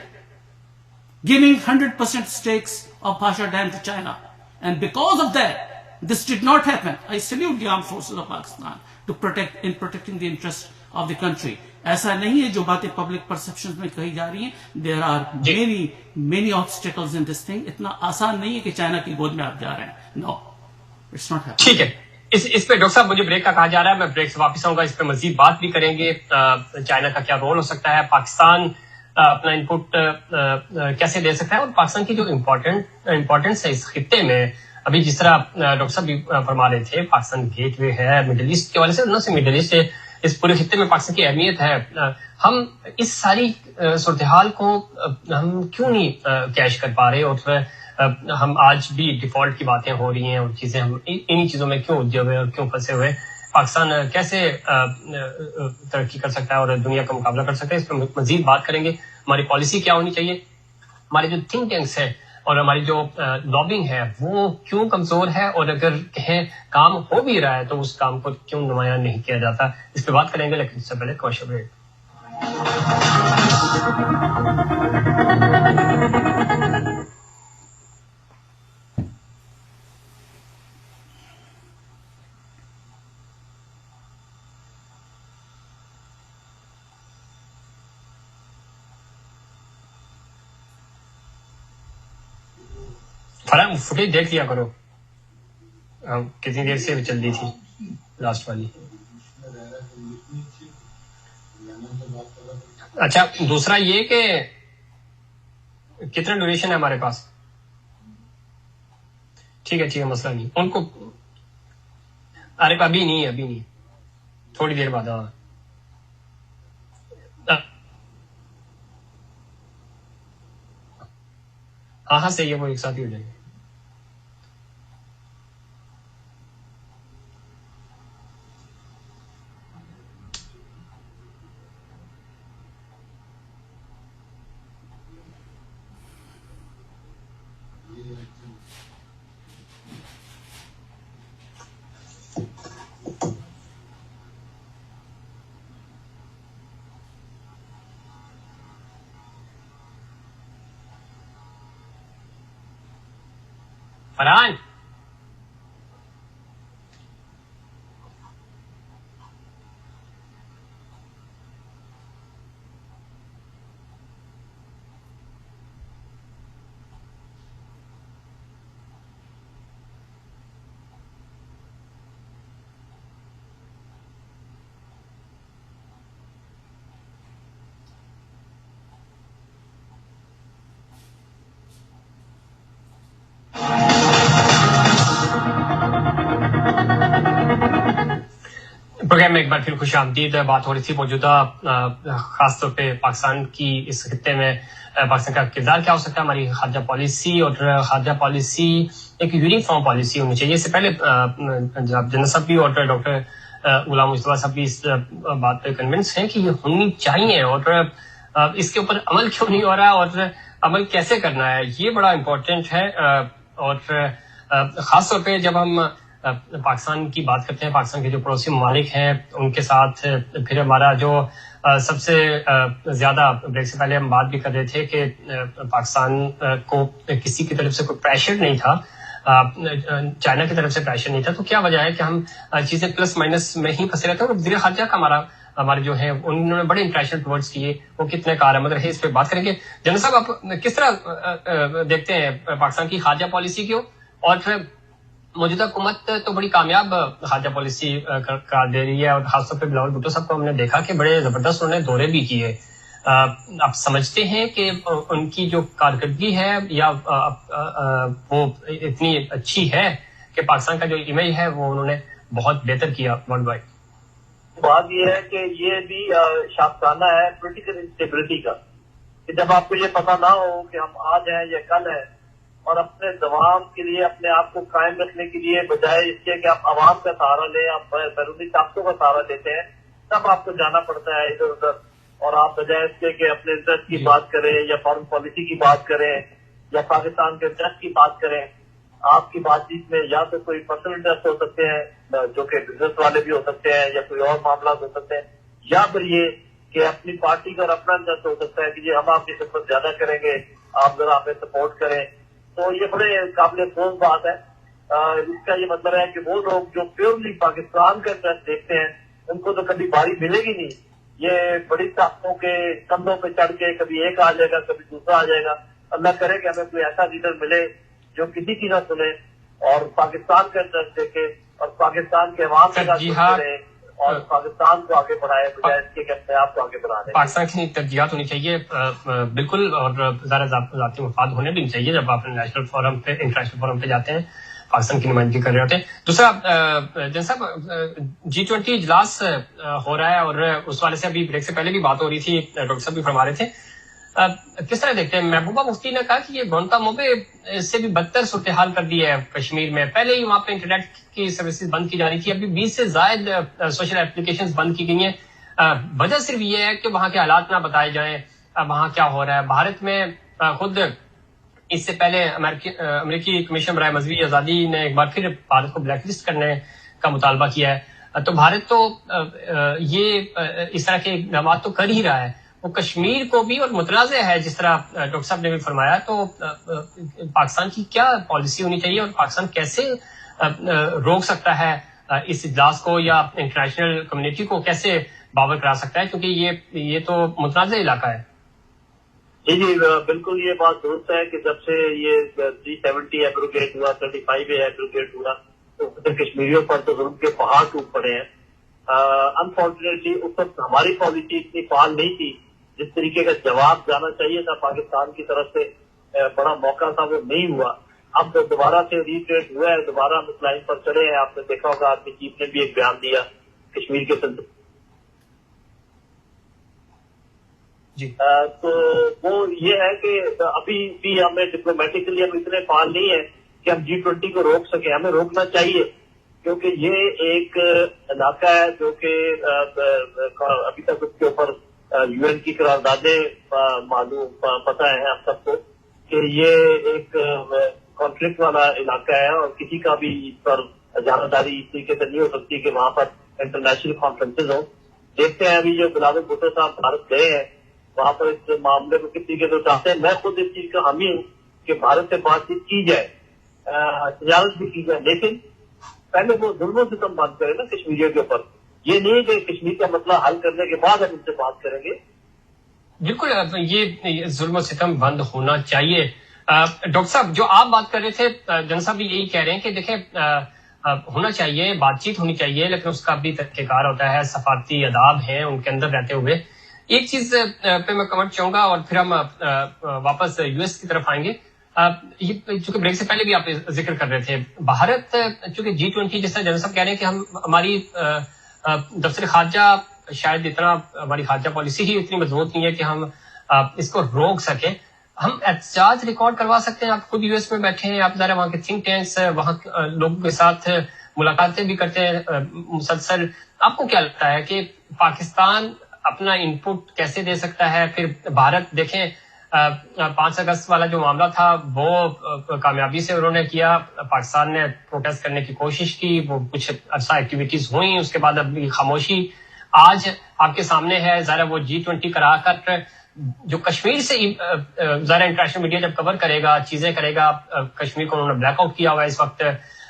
giving 100% stakes of Bhasha Dam to China. And because of that, This did not happen. I salute the armed forces of Pakistan to protecting the interest of the country. ایسا نہیں ہے جو باتیں public perception میں کہی جا رہی ہیں. There are many obstacles in this thing. اتنا آسان نہیں ہے کہ چائنا کی گود میں آپ جا رہے ہیں. No, it's not happening. ٹھیک ہے, اس پہ ڈاکٹر صاحب مجھے بریک کا کہا جا رہا ہے, میں بریک سے واپس آؤں گا, اس پہ مزید بات بھی کریں گے. چائنا کا کیا رول ہو سکتا ہے, پاکستان اپنا ان پٹ کیسے دے سکتا ہے, اور پاکستان کی جو امپورٹنس ہے اس خطے میں. ابھی جس طرح ڈاکٹر صاحب بھی فرما رہے تھے, پاکستان گیٹ وے ہے مڈل ایسٹ کے حوالے سے, نہ صرف مڈل ایسٹ ہے, اس پورے خطے میں پاکستان کی اہمیت ہے. ہم اس ساری صورتحال کو ہم کیوں نہیں کیش کر پا رہے, اور ہم آج بھی ڈیفالٹ کی باتیں ہو رہی ہیں اور چیزیں, ہم انہی چیزوں میں کیوں الجھے ہوئے اور کیوں پھنسے ہوئے. پاکستان کیسے ترقی کر سکتا ہے اور دنیا کا مقابلہ کر سکتا ہے, اس پہ مزید بات کریں گے. ہماری پالیسی کیا ہونی چاہیے, ہمارے جو تھنک ٹینکس ہے اور ہماری جو لابنگ ہے وہ کیوں کمزور ہے, اور اگر کہیں کام ہو بھی رہا ہے تو اس کام کو کیوں نمایاں نہیں کیا جاتا. اس پہ بات کریں گے, لیکن اس سے پہلے کوشش بریک. فرحان فوٹیج دیکھ لیا کرو, کتنی دیر سے چل رہی تھی لاسٹ والی. اچھا, دوسرا یہ کہ کتنا ڈیوریشن ہے ہمارے پاس. ٹھیک ہے, مسئلہ نہیں. ان کو ارے ابھی نہیں, تھوڑی دیر بعد. ہاں صحیح ہے, وہ ایک ساتھ ہی ہو جائیں گے. فرحان پروگرام میں ایک بار پھر خوش آمدید. بات ہو رہی تھی موجودہ خاص طور پہ پاکستان کی اس خطے میں پاکستان کا کردار کیا ہو سکتا ہے, ہماری خارجہ پالیسی, اور خارجہ پالیسی ایک یونیفارم پالیسی ہونی چاہیے. اس سے پہلے جناب جنرل صاحب بھی اور ڈاکٹر غلام مصطفیٰ صاحب بھی اس بات پہ کنونس ہیں کہ یہ ہونی چاہیے, اور اس کے اوپر عمل کیوں نہیں ہو رہا, اور عمل کیسے کرنا ہے, یہ بڑا امپورٹنٹ ہے. اور خاص طور پہ جب ہم پاکستان کی بات کرتے ہیں, پاکستان کے جو پڑوسی ممالک ہیں ان کے ساتھ, پھر ہمارا جو سب سے زیادہ, بریک سے پہلے ہم بات بھی کر رہے تھے کہ پاکستان کو کسی کی طرف سے کوئی پریشر نہیں تھا, چائنا کی طرف سے پریشر نہیں تھا. تو کیا وجہ ہے کہ ہم چیزیں پلس مائنس میں ہی پھنسے رہتے ہیں. اور وزیر خارجہ کا ہمارے جو ہیں انہوں نے بڑے امپریشن ٹورڈز کیے, وہ کتنے کارآمد رہے, اس پہ بات کریں گے. جنرل صاحب, آپ کس طرح دیکھتے ہیں پاکستان کی خارجہ پالیسی کو, اور موجودہ حکومت تو بڑی کامیاب خارجہ پالیسی قرار دے رہی ہے, اور خاص طور پہ بلاول بھٹو صاحب کو ہم نے دیکھا کہ بڑے زبردست انہوں نے دورے بھی کیے. آپ سمجھتے ہیں کہ ان کی جو کارکردگی ہے یا وہ اتنی اچھی ہے کہ پاکستان کا جو امیج ہے وہ انہوں نے بہت بہتر کیا ورلڈ وائڈ؟ بات یہ ہے کہ یہ بھی شاخسانہ ہے پولیٹیکل انسٹیبلٹی کا, کہ جب آپ کو یہ پتہ نہ ہو کہ ہم آج ہیں یا کل ہیں, اور اپنے دوام کے لیے اپنے آپ کو قائم رکھنے کے لیے بجائے اس کے کہ آپ عوام کا سہارا لیں, آپ بیرونی طاقتوں کا سہارا لیتے ہیں, تب آپ کو جانا پڑتا ہے ادھر ادھر, اور آپ بجائے اس کے کہ اپنے انٹرسٹ کی بات کریں یا فارن پالیسی کی بات کریں یا پاکستان کے انٹرسٹ کی بات کریں, آپ کی بات چیت میں یا تو کوئی پرسنل انٹرسٹ ہو سکتے ہیں جو کہ بزنس والے بھی ہو سکتے ہیں, یا کوئی اور معاملات ہو سکتے ہیں, یا پھر یہ کہ اپنی پارٹی کا اپنا انٹرسٹ ہو سکتا ہے کہ یہ ہم آپ کی خدمت زیادہ کریں گے, آپ ذرا ہمیں سپورٹ کریں. تو یہ بڑے قابل افسوس بات ہے. اس کا یہ مطلب ہے کہ وہ لوگ جو پیورلی پاکستان کا انٹرسٹ دیکھتے ہیں ان کو تو کبھی باری ملے گی نہیں. یہ بڑی طاقتوں کے کندھوں پہ چڑھ کے کبھی ایک آ جائے گا کبھی دوسرا آ جائے گا. اللہ کرے کہ ہمیں کوئی ایسا لیڈر ملے جو کسی کی نہ سنے اور پاکستان کا انٹرسٹ دیکھے اور پاکستان کے عوام کے ساتھ رہے اور پاکستان کو آگے بڑھائے بجائے اس کے اپنے آپ کو آگے بڑھا دیں. پاکستان کی ترجیحات ہونی چاہیے بالکل, اور زیادہ ذاتی مفاد ہونے بھی نہیں چاہیے جب آپ نیشنل فورم پہ انٹرنیشنل فورم پہ جاتے ہیں پاکستان کی نمائندگی کر رہے ہوتے ہیں. دوسرا جن صاحب G20 اجلاس ہو رہا ہے اور اس والے سے ابھی بریک سے پہلے بھی بات ہو رہی تھی, ڈاکٹر صاحب بھی فرما رہے تھے, کس طرح دیکھتے ہیں؟ محبوبہ مفتی نے کہا کہ یہ گوانتانامو پہ سے بھی بدتر صورتحال کر دی ہے کشمیر میں. پہلے ہی وہاں پہ انٹرنیٹ کی سروسز بند کی جا رہی تھی, ابھی 20 سے زائد سوشل اپلیکیشنز بند کی گئی ہیں. وجہ صرف یہ ہے کہ وہاں کے حالات نہ بتائے جائیں, وہاں کیا ہو رہا ہے. بھارت میں خود اس سے پہلے امریکی کمیشن برائے مذہبی آزادی نے ایک بار پھر بھارت کو بلیک لسٹ کرنے کا مطالبہ کیا ہے. تو بھارت تو یہ اس طرح کے اقدامات تو کر ہی رہا ہے. وہ کشمیر کو بھی اور متنازع ہے جس طرح ڈاکٹر صاحب نے بھی فرمایا. تو پاکستان کی کیا پالیسی ہونی چاہیے اور پاکستان کیسے روک سکتا ہے اس اجلاس کو یا انٹرنیشنل کمیونٹی کو کیسے باور کرا سکتا ہے, کیونکہ یہ تو متنازع علاقہ ہے. جی بالکل یہ بات درست ہے کہ جب سے یہ 370 ایبروگیٹ ہوا 35 ایبروگیٹ ہوا تو کشمیریوں پر تو ظلم کے پہاڑ ٹوٹ پڑے ہیں. انفارچونیٹلی اس وقت ہماری پالیسی اتنی فعال نہیں تھی, جس طریقے کا جواب جانا چاہیے تھا پاکستان کی طرف سے بڑا موقع تھا وہ نہیں ہوا. اب دوبارہ سے ریٹریٹ ہوا ہے, دوبارہ ہم اس لائن پر چڑھے ہیں. آپ نے دیکھا ہوگا آرمی چیف نے بھی ایک بیان دیا کشمیر کے سلسلے جی. تو وہ یہ ہے کہ ابھی بھی ہمیں ڈپلومیٹکلی ہم اتنے فعال نہیں ہیں کہ ہم G20 کو روک سکیں. ہمیں روکنا چاہیے کیونکہ یہ ایک علاقہ ہے جو کہ ابھی تک اس کے اوپر UN کی قراردادیں معلوم پتہ ہے ہم سب کو کہ یہ ایک کانفلکٹ والا علاقہ ہے اور کسی کا بھی اس پر جانبداری اس طریقے سے نہیں ہو سکتی کہ وہاں پر انٹرنیشنل کانفرنسز ہوں. دیکھتے ہیں ابھی جو بلاول بھٹو صاحب بھارت گئے ہیں وہاں پر اس معاملے کو کس طریقے سے چاہتے ہیں. میں خود اس چیز کا حامی ہوں کہ بھارت سے بات چیت کی جائے, تجارت بھی کی جائے, لیکن پہلے وہ ظلم و ستم بند کرے نا کشمیریوں کے اوپر. یہ نہیں کہ کشمیر کا مسئلہ حل کرنے کے بعد ہم ان سے بات کریں گے. بالکل یہ ظلم و ستم بند ہونا چاہیے. ڈاکٹر صاحب جو آپ بات کر رہے تھے, جن صاحب بھی یہی کہہ رہے ہیں کہ دیکھیں ہونا چاہیے, بات چیت ہونی چاہیے, لیکن اس کا بھی طریقہ کار ہوتا ہے, سفارتی آداب ہیں ان کے اندر رہتے ہوئے. ایک چیز پہ میں کمنٹ چاہوں گا اور پھر ہم واپس US کی طرف آئیں گے. چونکہ بریک سے پہلے بھی آپ ذکر کر رہے تھے, بھارت چونکہ G20 جس طرح جنرل صاحب کہہ رہے ہیں کہ ہم ہماری دفتر خارجہ شاید اتنا ہماری خارجہ پالیسی ہی اتنی مضبوط نہیں ہے کہ ہم اس کو روک سکیں. ہم احتجاج ریکارڈ کروا سکتے ہیں. آپ خود US میں بیٹھے ہیں, آپ ذرا وہاں کے تھنک ٹینکس, وہاں لوگوں کے ساتھ ملاقاتیں بھی کرتے ہیں مسلسل. آپ کو کیا لگتا ہے کہ پاکستان اپنا ان پٹ کیسے دے سکتا ہے؟ پھر بھارت دیکھیں 5 اگست والا جو معاملہ تھا وہ کامیابی سے انہوں نے کیا, پاکستان نے پروٹیسٹ کرنے کی کوشش کی, وہ کچھ عرصہ ایکٹیویٹیز ہوئیں, اس کے بعد ابھی خاموشی آج آپ کے سامنے ہے. ذرا وہ G20 کرا کر جو کشمیر سے ذرا انٹرنیشنل میڈیا جب کور کرے گا, چیزیں کرے گا, کشمیر کو انہوں نے بلیک آؤٹ کیا ہوا ہے اس وقت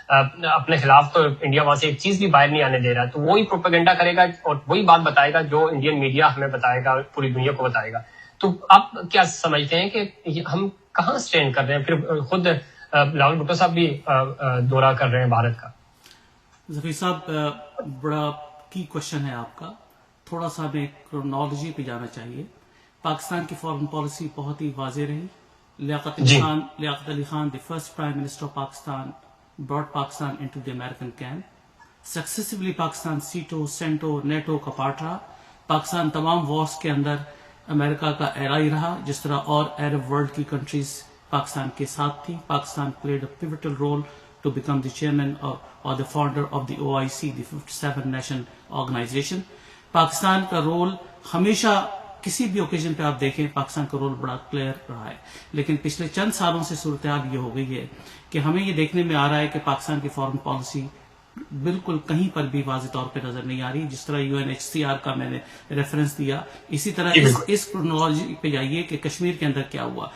اپنے خلاف, تو انڈیا وہاں سے ایک چیز بھی باہر نہیں آنے دے رہا, تو وہی پروپیگنڈا کرے گا اور وہی بات بتائے گا جو انڈین میڈیا ہمیں بتائے گا, پوری دنیا کو بتائے گا. تو آپ کیا سمجھتے ہیں کہ ہم کہاں سٹینڈ کر رہے ہیں؟ پھر خود بلاول بھٹو صاحب بھی دورہ کر رہے ہیں بھارت کا. ظفیر صاحب بڑا کی کوشچن ہے آپ کا, تھوڑا سا ہمیں کرونالوجی پہ جانا چاہیے. پاکستان کی فارن پالیسی بہت ہی واضح رہی. Liaquat Ali Khan the first prime minister of Pakistan brought Pakistan into the American camp. Successively Pakistan SEATO, CENTO, NATO کا پارٹ رہا. پاکستان تمام وارز کے اندر امریکہ کا ایرائی رہا, جس طرح اور عرب ورلڈ کی کنٹریز پاکستان کے ساتھ تھی. Pakistan played a pivotal role to become the chairman or the founder of the OIC, the 57 Nation Organization. Pakistan کا رول ہمیشہ کسی بھی اوکیزن پہ آپ دیکھیں پاکستان کا رول بڑا کلیئر رہا ہے. لیکن پچھلے چند سالوں سے صورتحال یہ ہو گئی ہے کہ ہمیں یہ دیکھنے میں آ رہا ہے کہ پاکستان کی فارن پالیسی بالکل کہیں پر بھی واضح طور پہ نظر نہیں آ رہی. جس طرح UNHCR کا میں نے ریفرنس دیا, اسی طرح اس کرونالوجی پہ جائیے کہ کشمیر کے اندر کیا ہوا.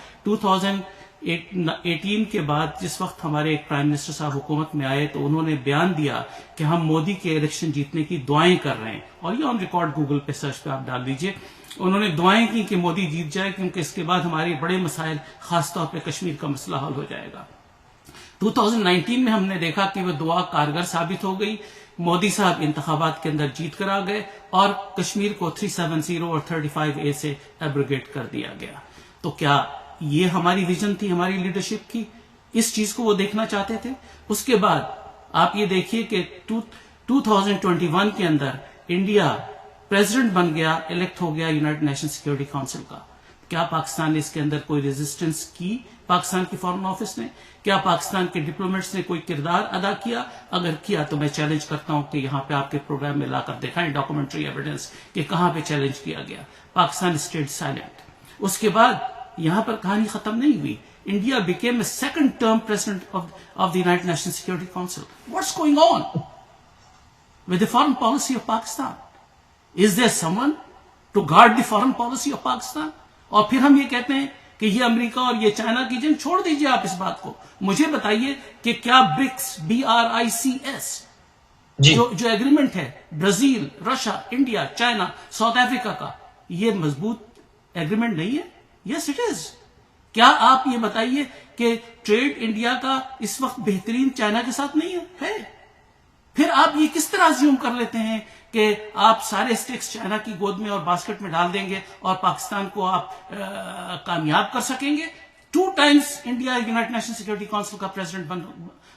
2018 کے بعد جس وقت ہمارے ایک پرائم منسٹر صاحب حکومت میں آئے تو انہوں نے بیان دیا کہ ہم مودی کے الیکشن جیتنے کی دعائیں کر رہے ہیں، اور یہ آن ریکارڈ گوگل پہ سرچ پہ آپ ڈال دیجئے. انہوں نے دعائیں کی کہ مودی جیت جائے، کیونکہ اس کے بعد ہمارے بڑے مسائل خاص طور پہ کشمیر کا مسئلہ حل ہو جائے گا. 2019 میں ہم نے دیکھا کہ وہ دعا کارگر ثابت ہو گئی. مودی صاحب انتخابات کے اندر جیت کر آ گئے اور کشمیر کو 370 اور 35A سے ایبروگیٹ کر دیا گیا. تو کیا یہ ہماری ویژن تھی ہماری لیڈرشپ کی؟ اس چیز کو وہ دیکھنا چاہتے تھے. اس کے بعد آپ یہ دیکھیے کہ 2021 کے اندر انڈیا پریزیڈنٹ بن گیا، الیکٹ ہو گیا یونائٹڈ نیشن سیکورٹی کونسل کا. کیا پاکستان نے اس کے اندر کوئی ریزسٹنس کی؟ پاکستان کی فارن آفس نے؟ کیا پاکستان کے ڈپلومیٹس نے کوئی کردار ادا کیا؟ اگر کیا تو میں چیلنج کرتا ہوں کہ یہاں پہ آپ کے پروگرام میں لا کر دکھائیں ڈاکومنٹری ایویڈنس کہ کہاں پہ چیلنج کیا گیا. Pakistan stayed silent. اس کے بعد یہاں پر کہانی ختم نہیں ہوئی. India became a second term president of the United Nations Security Council. What's going on with the foreign policy of Pakistan? Is there someone to guard the foreign policy of Pakistan? اور پھر ہم یہ کہتے ہیں کہ یہ امریکہ اور یہ چائنا کی جنگ، چھوڑ دیجئے آپ اس بات کو. مجھے بتائیے کہ کیا برکس BRICS جو ایگریمنٹ ہے Brazil, Russia, India, China, South Africa کا، یہ مضبوط ایگریمنٹ نہیں ہے؟ Yes it is. کیا آپ یہ بتائیے کہ ٹریڈ انڈیا کا اس وقت بہترین چائنا کے ساتھ نہیں ہے؟ پھر آپ یہ کس طرح زیوم کر لیتے ہیں کہ آپ سارے اسٹیکس چائنا کی گود میں اور باسکٹ میں ڈال دیں گے اور پاکستان کو آپ کامیاب کر سکیں گے؟ 2 times India United nation security council کا پریزیڈنٹ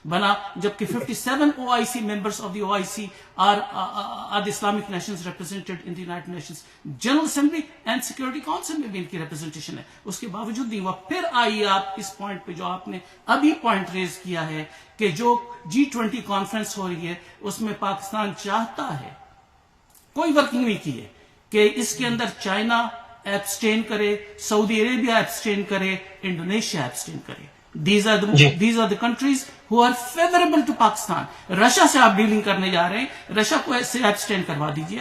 بنا، جبکہ 57 OIC members of the OIC are the Islamic nations represented in the United Nations General Assembly and Security Council میں بھی ان کی ریپرزنٹیشن ہے. اس کے باوجود نہیں ہوا. پھر آئیے آپ اس پوائنٹ پہ جو آپ نے ابھی پوائنٹ ریز کیا ہے کہ جو G20 کانفرنس ہو رہی ہے اس میں پاکستان چاہتا ہے، کوئی ورکنگ نہیں کی ہے، کہ اس کے اندر چائنا ایبسٹین کرے، سعودی عربیہ ایبسٹین کرے، انڈونیشیا ایبسٹین کرے. These are the countries who are favorable to Pakistan. Russia سے آپ ڈیلنگ کرنے جا رہے ہیں، رشیا کو سے ایبسٹین کروا دیجئے،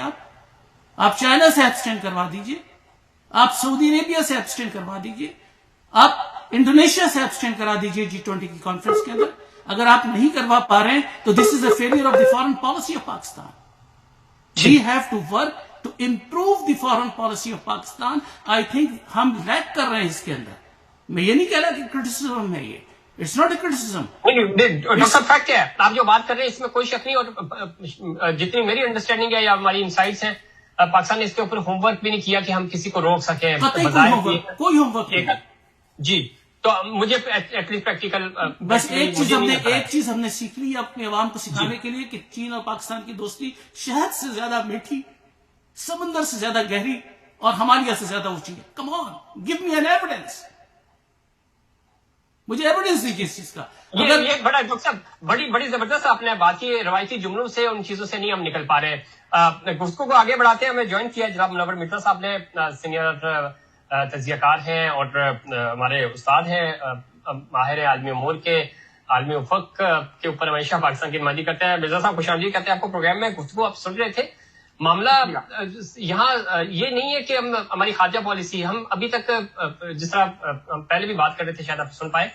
آپ چائنا سے ایبسٹین کروا دیجئے، آپ سعودی عربیہ سے ایبسٹین کروا دیجئے، آپ انڈونیشیا سے ایبسٹین کرا دیجئے G20 کی کانفرنس کے اندر. اگر آپ نہیں کروا پا رہے ہیں تو this is a failure of the foreign policy of Pakistan. We have to work to improve the foreign policy of Pakistan. I think ہم لیک کر رہے ہیں اس کے اندر. میں یہ نہیں کہہ رہا کہ کرٹیسزم ہے، یہ it's not a criticism. Doctor صاحب فیکٹ کیا ہے؟ آپ جو بات کر رہے ہیں اس میں کوئی شک نہیں، اور جتنی میری انڈرسٹینڈنگ ہے یا ہماری انسائٹس ہیں، پاکستان نے اس کے اوپر ہوم ورک بھی نہیں کیا کہ ہم کسی کو روک سکیں. کوئی ہوم ورک نہیں. جی تو مجھے ایٹ لیسٹ پریکٹیکل بس ایک چیز ہم نے سیکھ لی اپنے عوام کو سکھانے کے لیے کہ چین اور پاکستان کی دوستی شہد سے زیادہ میٹھی، سمندر سے زیادہ گہری اور ہمالیہ سے زیادہ اونچی ہے. کم آن، گیو می این ایویڈنس. مجھے ایویڈنس دیجیے اس چیز کا. یہ بڑا ڈاکٹر صاحب بڑی زبردست آپ نے بات کی. روایتی جملوں سے ان چیزوں سے نہیں ہم نکل پا رہے. گفتگو کو آگے بڑھاتے ہیں. ہمیں جوائن کیا جناب منور مرزا صاحب نے، سینئر تجزیہ کار ہیں اور ہمارے استاد ہیں، ماہر عالمی امور کے، عالمی افق کے اوپر ہمیشہ پاکستان کی نمائندگی کرتے ہیں. مرزا صاحب خوش آمدید کہتے ہیں آپ کو پروگرام میں. گفتگو آپ سن رہے تھے. معاملہ یہاں یہ نہیں ہے کہ ہماری خارجہ پالیسی، ہم ابھی تک جس طرح ہم پہلے بھی بات کر رہے تھے، شاید آپ سن پائے،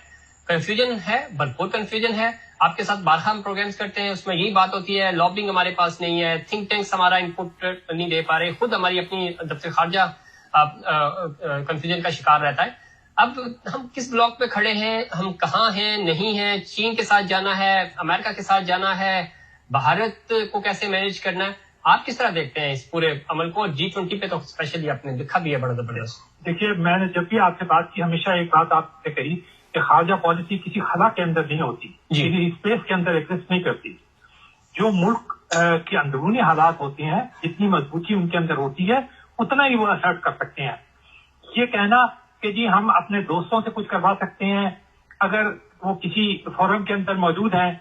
کنفیوژن ہے، بھرپور کنفیوژن ہے. آپ کے ساتھ بارہا ہم پروگرامز کرتے ہیں، اس میں یہی بات ہوتی ہے. لابنگ ہمارے پاس نہیں ہے، تھنک ٹینکس ہمارا ان پٹ نہیں دے پا رہے، خود ہماری اپنی دفتر خارجہ کنفیوژن کا شکار رہتا ہے. اب ہم کس بلاک پہ کھڑے ہیں، ہم کہاں ہیں، نہیں ہیں، چین کے ساتھ جانا ہے، امریکہ کے ساتھ جانا ہے، بھارت کو کیسے مینیج کرنا ہے؟ آپ کس طرح دیکھتے ہیں اس پورے عمل کو؟ G20 پہ تو اسپیشلی آپ نے لکھا بھی ہے بڑا زبردست. دیکھیے، میں نے جب بھی آپ سے بات کی ہمیشہ ایک بات آپ سے کہی کہ خارجہ پالیسی کسی خلا کے اندر نہیں ہوتی، کسی اسپیس کے اندر ایگزسٹ نہیں کرتی. جو ملک کے اندرونی حالات ہوتے ہیں، جتنی مضبوطی ان کے اندر ہوتی ہے اتنا ہی وہ اثر کر سکتے ہیں. یہ کہنا کہ جی ہم اپنے دوستوں سے کچھ کروا سکتے ہیں، اگر وہ کسی فورم کے اندر موجود ہیں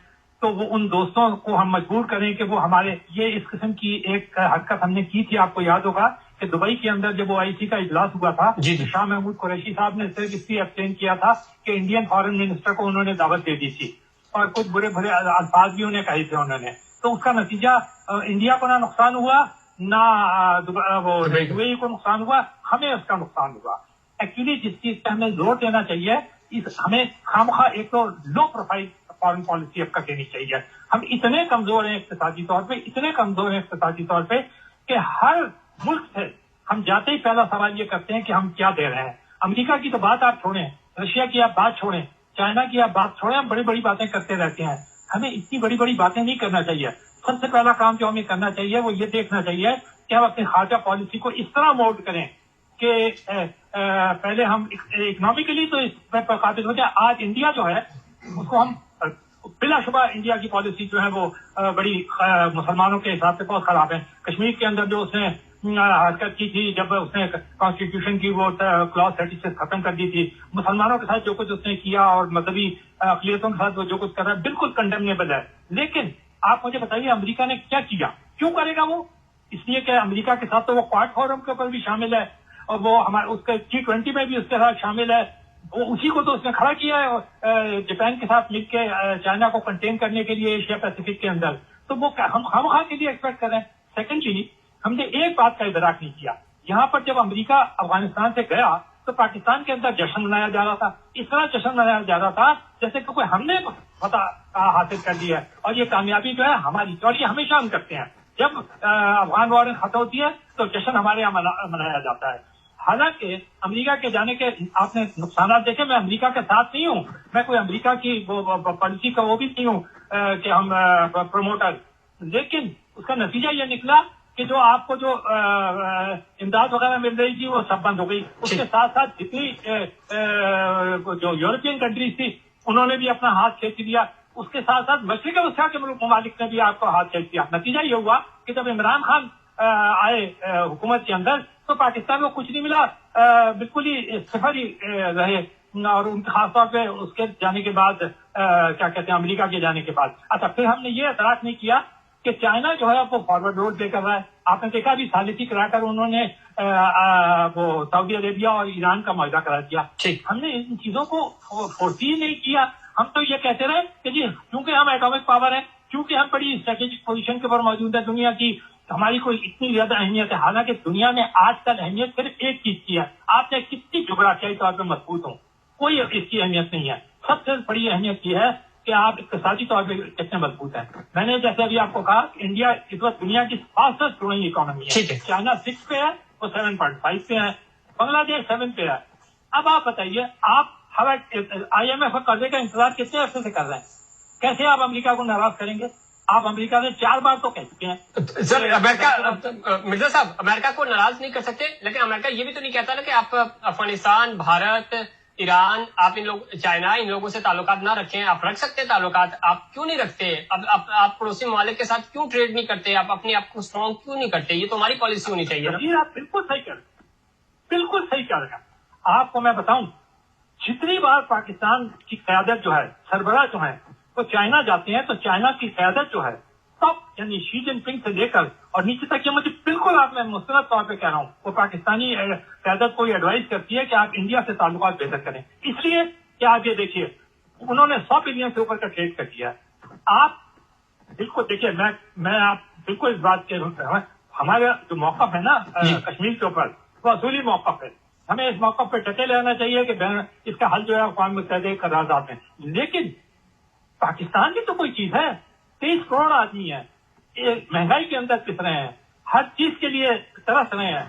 تو وہ ان دوستوں کو ہم مجبور کریں کہ وہ ہمارے، یہ اس قسم کی ایک حرکت ہم نے کی تھی. آپ کو یاد ہوگا کہ دبئی کے اندر جب OIC کا اجلاس ہوا تھا، شاہ محمود قریشی صاحب نے صرف اس لیے ایبسٹین کیا تھا کہ انڈین فارن منسٹر کو انہوں نے دعوت دے دی تھی اور کچھ برے بھرے الفاظ بھی انہیں کہے تھے انہوں نے. تو اس کا نتیجہ انڈیا کو نہ نقصان ہوا، نہ وہ UAE کو نقصان ہوا، ہمیں اس کا نقصان ہوا. ایکچولی جس چیز پہ ہمیں زور دینا چاہیے ہمیں خامخواہ ایک تو لو پروفائل فارن پالیسی اب کا دینی چاہیے. ہم اتنے کمزور ہیں اقتصادی طور پہ، اتنے کمزور ہیں اقتصادی طور پہ کہ ہر ملک سے ہم جاتے ہی پہلا سوال یہ کرتے ہیں کہ ہم کیا دے رہے ہیں. امریکہ کی تو بات آپ چھوڑیں، رشیا کی آپ بات چھوڑیں، چائنا کی آپ بات چھوڑیں، ہم بڑی بڑی باتیں کرتے رہتے ہیں. ہمیں اتنی بڑی بڑی باتیں نہیں کرنا چاہیے. سب سے پہلا کام جو ہمیں کرنا چاہیے وہ یہ دیکھنا چاہیے کہ ہم اپنی خارجہ پالیسی کو اس طرح مولڈ کریں کہ پہلے ہم اکنامکلی تو اس پر قابل ہو جائے. آج انڈیا جو ہے اس کو ہم بلا شبہ انڈیا کی پالیسی جو ہے وہ بڑی مسلمانوں کے حساب سے بہت خراب ہے. کشمیر کے اندر جو اس نے حرکت کی تھی جب اس نے کانسٹیٹیوشن کی وہ کلاس 36 ختم کر دی تھی، مسلمانوں کے ساتھ جو کچھ اس نے کیا اور مذہبی اقلیتوں کے ساتھ وہ جو کچھ کر رہا ہے بالکل کنڈیمنیبل ہے. لیکن آپ مجھے بتائیے امریکہ نے کیا کیا؟ کیوں کرے گا وہ؟ اس لیے کہ امریکہ کے ساتھ تو وہ کوارڈ فورم کے اوپر بھی شامل ہے اور وہ ہمارے اس کے G20 میں بھی اس کے ساتھ شامل ہے. وہ اسی کو تو اس نے کھڑا کیا ہے جاپان کے ساتھ مل کے چائنا کو کنٹین کرنے کے لیے ایشیا پیسیفک کے اندر. تو وہ ہم خواہ کے لیے ایکسپیکٹ کر رہے ہیں. سیکنڈلی ہم نے ایک بات کا ادراک نہیں کیا. یہاں پر جب امریکہ افغانستان سے گیا تو پاکستان کے اندر جشن منایا جا رہا تھا. اس طرح جشن منایا جا رہا تھا جیسے کہ کوئی ہم نے فتح حاصل کر لی ہے اور یہ کامیابی جو ہے ہماری. اور یہ ہمیشہ ہم کرتے ہیں جب افغان وار ختم ہوتی ہے تو جشن ہمارے یہاں منایا جاتا ہے. حالانکہ امریکہ کے جانے کے آپ نے نقصانات دیکھے. میں امریکہ کے ساتھ نہیں ہوں، میں کوئی امریکہ کی پالیسی کا وہ بھی نہیں ہوں کہ ہم پروموٹر. لیکن اس کا نتیجہ یہ نکلا کہ جو آپ کو جو امداد وغیرہ مل رہی تھی وہ سب بند ہو گئی. اس کے ساتھ ساتھ جتنی جو یورپین کنٹریز تھی انہوں نے بھی اپنا ہاتھ کھینچ لیا. اس کے ساتھ ساتھ مشرق وسطیٰ کے ممالک نے بھی آپ کو ہاتھ کھینچ دیا. نتیجہ یہ ہوا کہ جب عمران خان آئے حکومت کے اندر تو پاکستان کو کچھ نہیں ملا، بالکل ہی صفر ہی رہے. اور ان خاص طور پہ اس کے جانے کے بعد کیا کہتے ہیں امریکہ کے جانے کے بعد. اچھا پھر ہم نے یہ اعتراف نہیں کیا کہ چائنا جو ہے وہ فارورڈ رول پہ کر رہا ہے. آپ نے دیکھا بھی ثالثی کرا کر انہوں نے وہ سعودی عربیہ اور ایران کا معاہدہ کرا دیا. ہم نے ان چیزوں کو فورسی نہیں کیا. ہم تو یہ کہتے رہے کہ جی کیونکہ ہم ایٹامک پاور ہیں، کیونکہ ہم بڑی اسٹریٹجک پوزیشن کے اوپر موجود ہے دنیا کی، ہماری کوئی اتنی زیادہ اہمیت ہے. حالانکہ دنیا نے آج کل اہمیت صرف ایک چیز کی ہے. آپ نے کتنی جغرافیائی طور پہ مضبوط ہوں، کوئی اس کی اہمیت نہیں ہے. سب سے بڑی اہمیت یہ ہے کہ آپ اقتصادی طور پہ کتنے مضبوط ہیں. میں نے جیسے ابھی آپ کو کہا کہ انڈیا اس وقت دنیا کی فاسٹسٹ گروئنگ اکانومی ہے. چائنا 6 پہ ہے، وہ 7.5 پہ ہے، بنگلہ دیش 7 پہ ہے. اب آپ بتائیے آپ IMF اور قرضے کا انتظار کتنے عرصے سے کر رہے ہیں؟ کیسے آپ امریکہ کو ناراض کریں گے؟ آپ امریکہ سے 4 بار تو کہہ چکے ہیں. سر مرزا صاحب امریکہ کو ناراض نہیں کر سکتے، لیکن امریکہ یہ بھی تو نہیں کہتا نا کہ آپ افغانستان، بھارت، ایران، آپ ان لوگ چائنا ان لوگوں سے تعلقات نہ رکھیں. آپ رکھ سکتے تعلقات، آپ کیوں نہیں رکھتے؟ اب آپ پڑوسی ممالک کے ساتھ کیوں ٹریڈ نہیں کرتے؟ آپ اپنے آپ کو اسٹرانگ کیوں نہیں کرتے؟ یہ تو ہماری پالیسی ہونی چاہیے. آپ بالکل صحیح کر رہے ہیں، بالکل صحیح کر رہے ہیں. آپ کو میں بتاؤں جتنی بار پاکستان کی قیادت جو ہے، سربراہ جو ہے وہ چائنا جاتے ہیں تو چائنا کی قیادت جو ہے ٹاپ یعنی شی جن پنگ سے لے کر اور نیچے تک، یہ مجھے بالکل آپ میں مستند طور پہ کہہ رہا ہوں، وہ پاکستانی قیادت کو یہ ایڈوائز کرتی ہے کہ آپ انڈیا سے تعلقات بہتر کریں. اس لیے کہ آپ یہ دیکھیے انہوں نے 100 بلین سے اوپر کا ٹریڈ کر دیا. آپ بالکل دیکھیے میں آپ بالکل اس بات کے ہمارا جو موقف ہے نا کشمیر کے اوپر وہ اصولی موقف ہے. ہمیں اس موقع پہ ٹکے رہنا چاہیے کہ اس کا حل جو ہے اقوام متحدہ کے قرارداد میں. لیکن پاکستان کی تو کوئی چیز ہے، 23 کروڑ آدمی ہے، مہنگائی کے اندر پس رہے ہیں، ہر چیز کے لیے ترس رہے ہیں.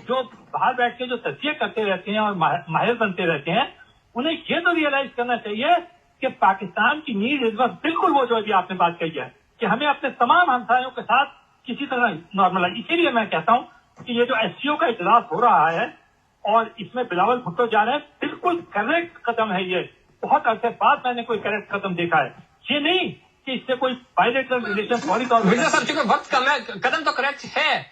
جو باہر بیٹھ کے جو تجزیے کرتے رہتے ہیں اور ماہر بنتے رہتے ہیں، انہیں یہ تو ریئلائز کرنا چاہیے کہ پاکستان کی نیڈ اس وقت بالکل وہ جو ابھی آپ نے بات کہی ہے کہ ہمیں اپنے تمام ہمسایوں کے ساتھ کسی طرح نارملائز. اسی لیے میں کہتا ہوں کہ یہ جو SCO کا اجلاس ہو رہا ہے اور اس میں بلاول بھٹو جا رہے ہیں، بالکل کریکٹ قدم ہے. یہ بہت عرصے بعد میں نے کوئی کریکٹ قدم دیکھا ہے. یہ نہیں کہ اس سے کوئی بائیلیٹرل ریلیشن فوری طور پر. صاحب چونکہ وقت کم ہے، قدم تو کریکٹ ہے.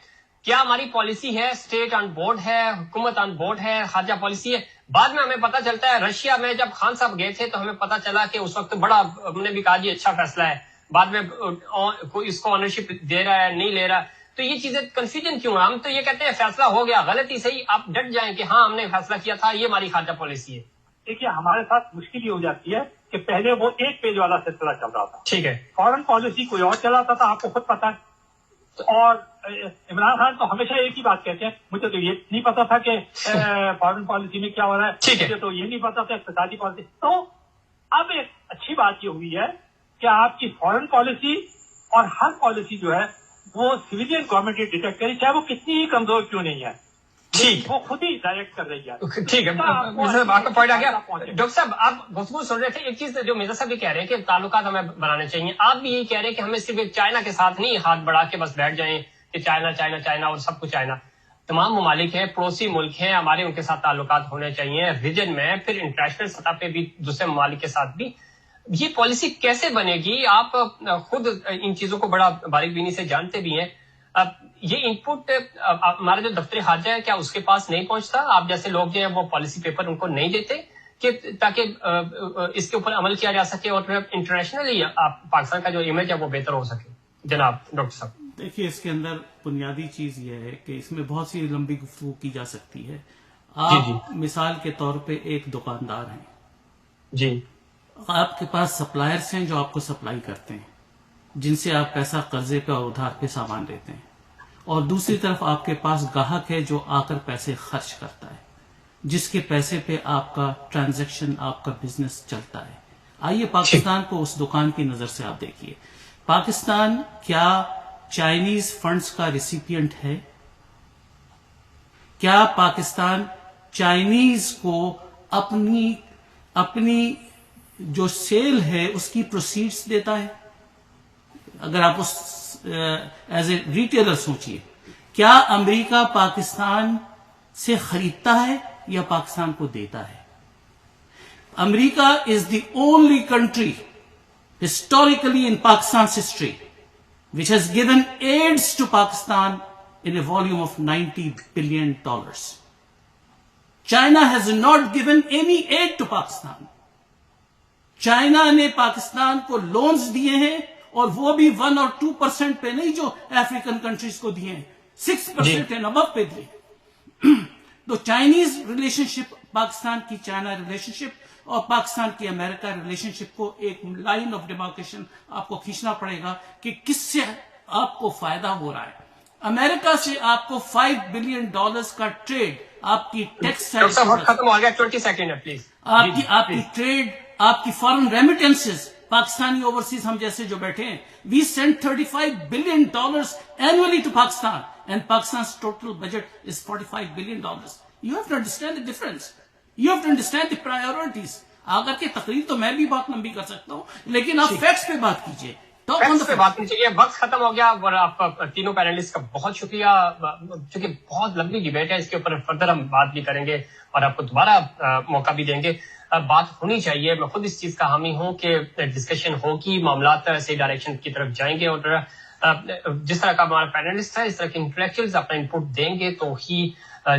کیا ہماری پالیسی ہے، اسٹیٹ آن بورڈ ہے، حکومت آن بورڈ ہے، خارجہ پالیسی ہے؟ بعد میں ہمیں پتا چلتا ہے رشیا میں جب خان صاحب گئے تھے تو ہمیں پتا چلا کہ اس وقت بڑا ہم نے بھی کہا جی اچھا فیصلہ ہے. بعد میں کوئی اس کو آنرشپ دے رہا ہے نہیں لے رہا. تو یہ چیزیں کنفیوژن کیوں ہے؟ ہم تو یہ کہتے ہیں فیصلہ ہو گیا، غلطی صحیح آپ ڈٹ جائیں کہ ہاں ہم نے فیصلہ کیا تھا، یہ ہماری خارجہ پالیسی ہے. دیکھیے ہمارے ساتھ مشکل یہ ہو جاتی ہے کہ پہلے وہ 1 پیج والا سلسلہ چل رہا تھا. ٹھیک ہے. فارن پالیسی کوئی اور چلاتا تھا، آپ کو خود پتا ہے. اور عمران خان تو ہمیشہ ایک ہی بات کہتے ہیں، مجھے تو یہ نہیں پتا تھا کہ فارن پالیسی میں کیا ہو رہا ہے، مجھے تو یہ نہیں پتا تھا اقتصادی پالیسی. تو اب ایک اچھی بات یہ ہوئی ہے کہ آپ کی فارن پالیسی اور ہر پالیسی جو ہے وہ سویلین گورنمنٹ یہ ڈیٹیکٹ کری، چاہے وہ کتنی ہی کمزور کیوں نہیں ہے، ٹھیک وہ خود ہی ڈائریکٹ کر رہی ہے. ٹھیک ہے، آپ کا پوائنٹ آ گیا. ڈاکٹر صاحب آپ گفتگو سن رہے تھے، ایک چیز جو مرزا صاحب بھی کہہ رہے ہیں کہ تعلقات ہمیں بنانے چاہیے، آپ بھی یہی کہہ رہے ہیں کہ ہمیں صرف ایک چائنا کے ساتھ نہیں ہاتھ بڑھا کے بس بیٹھ جائیں کہ چائنا چائنا چائنا اور سب کچھ چائنا. تمام ممالک ہیں، پڑوسی ملک ہیں ہمارے، ان کے ساتھ تعلقات ہونے چاہیے ریجن میں، پھر انٹرنیشنل سطح پہ بھی دوسرے ممالک کے ساتھ بھی. یہ پالیسی کیسے بنے گی؟ آپ خود ان چیزوں کو بڑا باریک بینی سے جانتے بھی ہیں. اب یہ ان پٹ ہمارا جو دفتر خارجہ ہے کیا اس کے پاس نہیں پہنچتا؟ آپ جیسے لوگ جو ہیں وہ پالیسی پیپر ان کو نہیں دیتے کہ تاکہ اس کے اوپر عمل کیا جا سکے اور پھر انٹرنیشنلی پاکستان کا جو امیج ہے وہ بہتر ہو سکے؟ جناب ڈاکٹر صاحب دیکھیے، اس کے اندر بنیادی چیز یہ ہے کہ اس میں بہت سی لمبی گفتگو کی جا سکتی ہے. آپ مثال کے طور پہ ایک دکاندار ہیں جی، آپ کے پاس سپلائرز ہیں جو آپ کو سپلائی کرتے ہیں، جن سے آپ پیسہ قرضے پہ اور ادھار پہ سامان لیتے ہیں، اور دوسری طرف آپ کے پاس گاہک ہے جو آ کر پیسے خرچ کرتا ہے، جس کے پیسے پہ آپ کا ٹرانزیکشن، آپ کا بزنس چلتا ہے. آئیے پاکستان کو اس دکان کی نظر سے آپ دیکھیے. پاکستان کیا چائنیز فنڈز کا ریسیپینٹ ہے؟ کیا پاکستان چائنیز کو اپنی جو سیل ہے اس کی پروسیڈز دیتا ہے؟ اگر آپ اس ایز اے ریٹیلر سوچئے، کیا امریکہ پاکستان سے خریدتا ہے یا پاکستان کو دیتا ہے؟ America is the only country historically in Pakistan's history which has given aids to Pakistan in a volume of $90 billion. China has not given any aid to Pakistan. China نے پاکستان کو لونز دیے ہیں، اور وہ بھی 1 اور 2% پہ نہیں جو افریقن کنٹریز کو دیے ہیں، 6% اینڈ ابو پہ دیے. تو چائنیز ریلیشن شپ، پاکستان کی چائنا ریلیشن شپ اور پاکستان کی امریکہ ریلیشن شپ کو ایک لائن آف ڈیمارکیشن آپ کو کھینچنا پڑے گا کہ کس سے آپ کو فائدہ ہو رہا ہے. امریکہ سے آپ کو $5 بلین کا ٹریڈ، آپ کی ٹیکس ختم ہو گیا، 20 سیکنڈ ہے پلیز. آپ کی ٹریڈ، آپ کی فارن ریمیٹنسز، پاکستانی اوورسیز ہم جیسے جو بیٹھے ہیں، we send $35 billion annually to Pakistan and Pakistan's total budget is $45 billion. You have to understand the difference. You have to understand the priorities. اگر کے تقریر تو میں بھی بہت لمبی کر سکتا ہوں، لیکن آپ فیکٹس پہ بات کیجئے. فیکٹس پہ بات کیجئے. وقت ختم ہو گیا، اور آپ تینوں پینلسٹ کا بہت شکریہ. چونکہ بہت لمبی ڈیبیٹ ہے، اس کے اوپر فردر ہم بات بھی کریں گے اور آپ کو دوبارہ موقع بھی دیں گے. بات ہونی چاہیے، میں خود اس چیز کا حامی ہوں کہ ڈسکشن ہوگی، معاملات صحیح ڈائریکشن کی طرف جائیں گے، اور جس طرح کا ہمارا پینلسٹ ہے اس طرح کے انٹلیکچوئلز اپنا انپٹ دیں گے تو ہی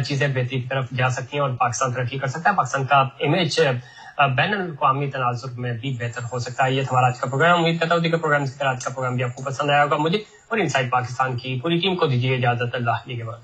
چیزیں بہتری کی طرف جا سکتی ہیں اور پاکستان ترقی کر سکتا ہے، پاکستان کا امیج بین الاقوامی تناظر میں بھی بہتر ہو سکتا ہے. یہ تھا ہمارا آج کا پروگرام. امید کرتا ہوں دیگر پروگرام کی طرح آج کا پروگرام بھی آپ کو پسند آیا ہوگا. مجھے اور انسائٹ پاکستان کی پوری ٹیم کو دیجیے اجازت. اللہ نگہبان.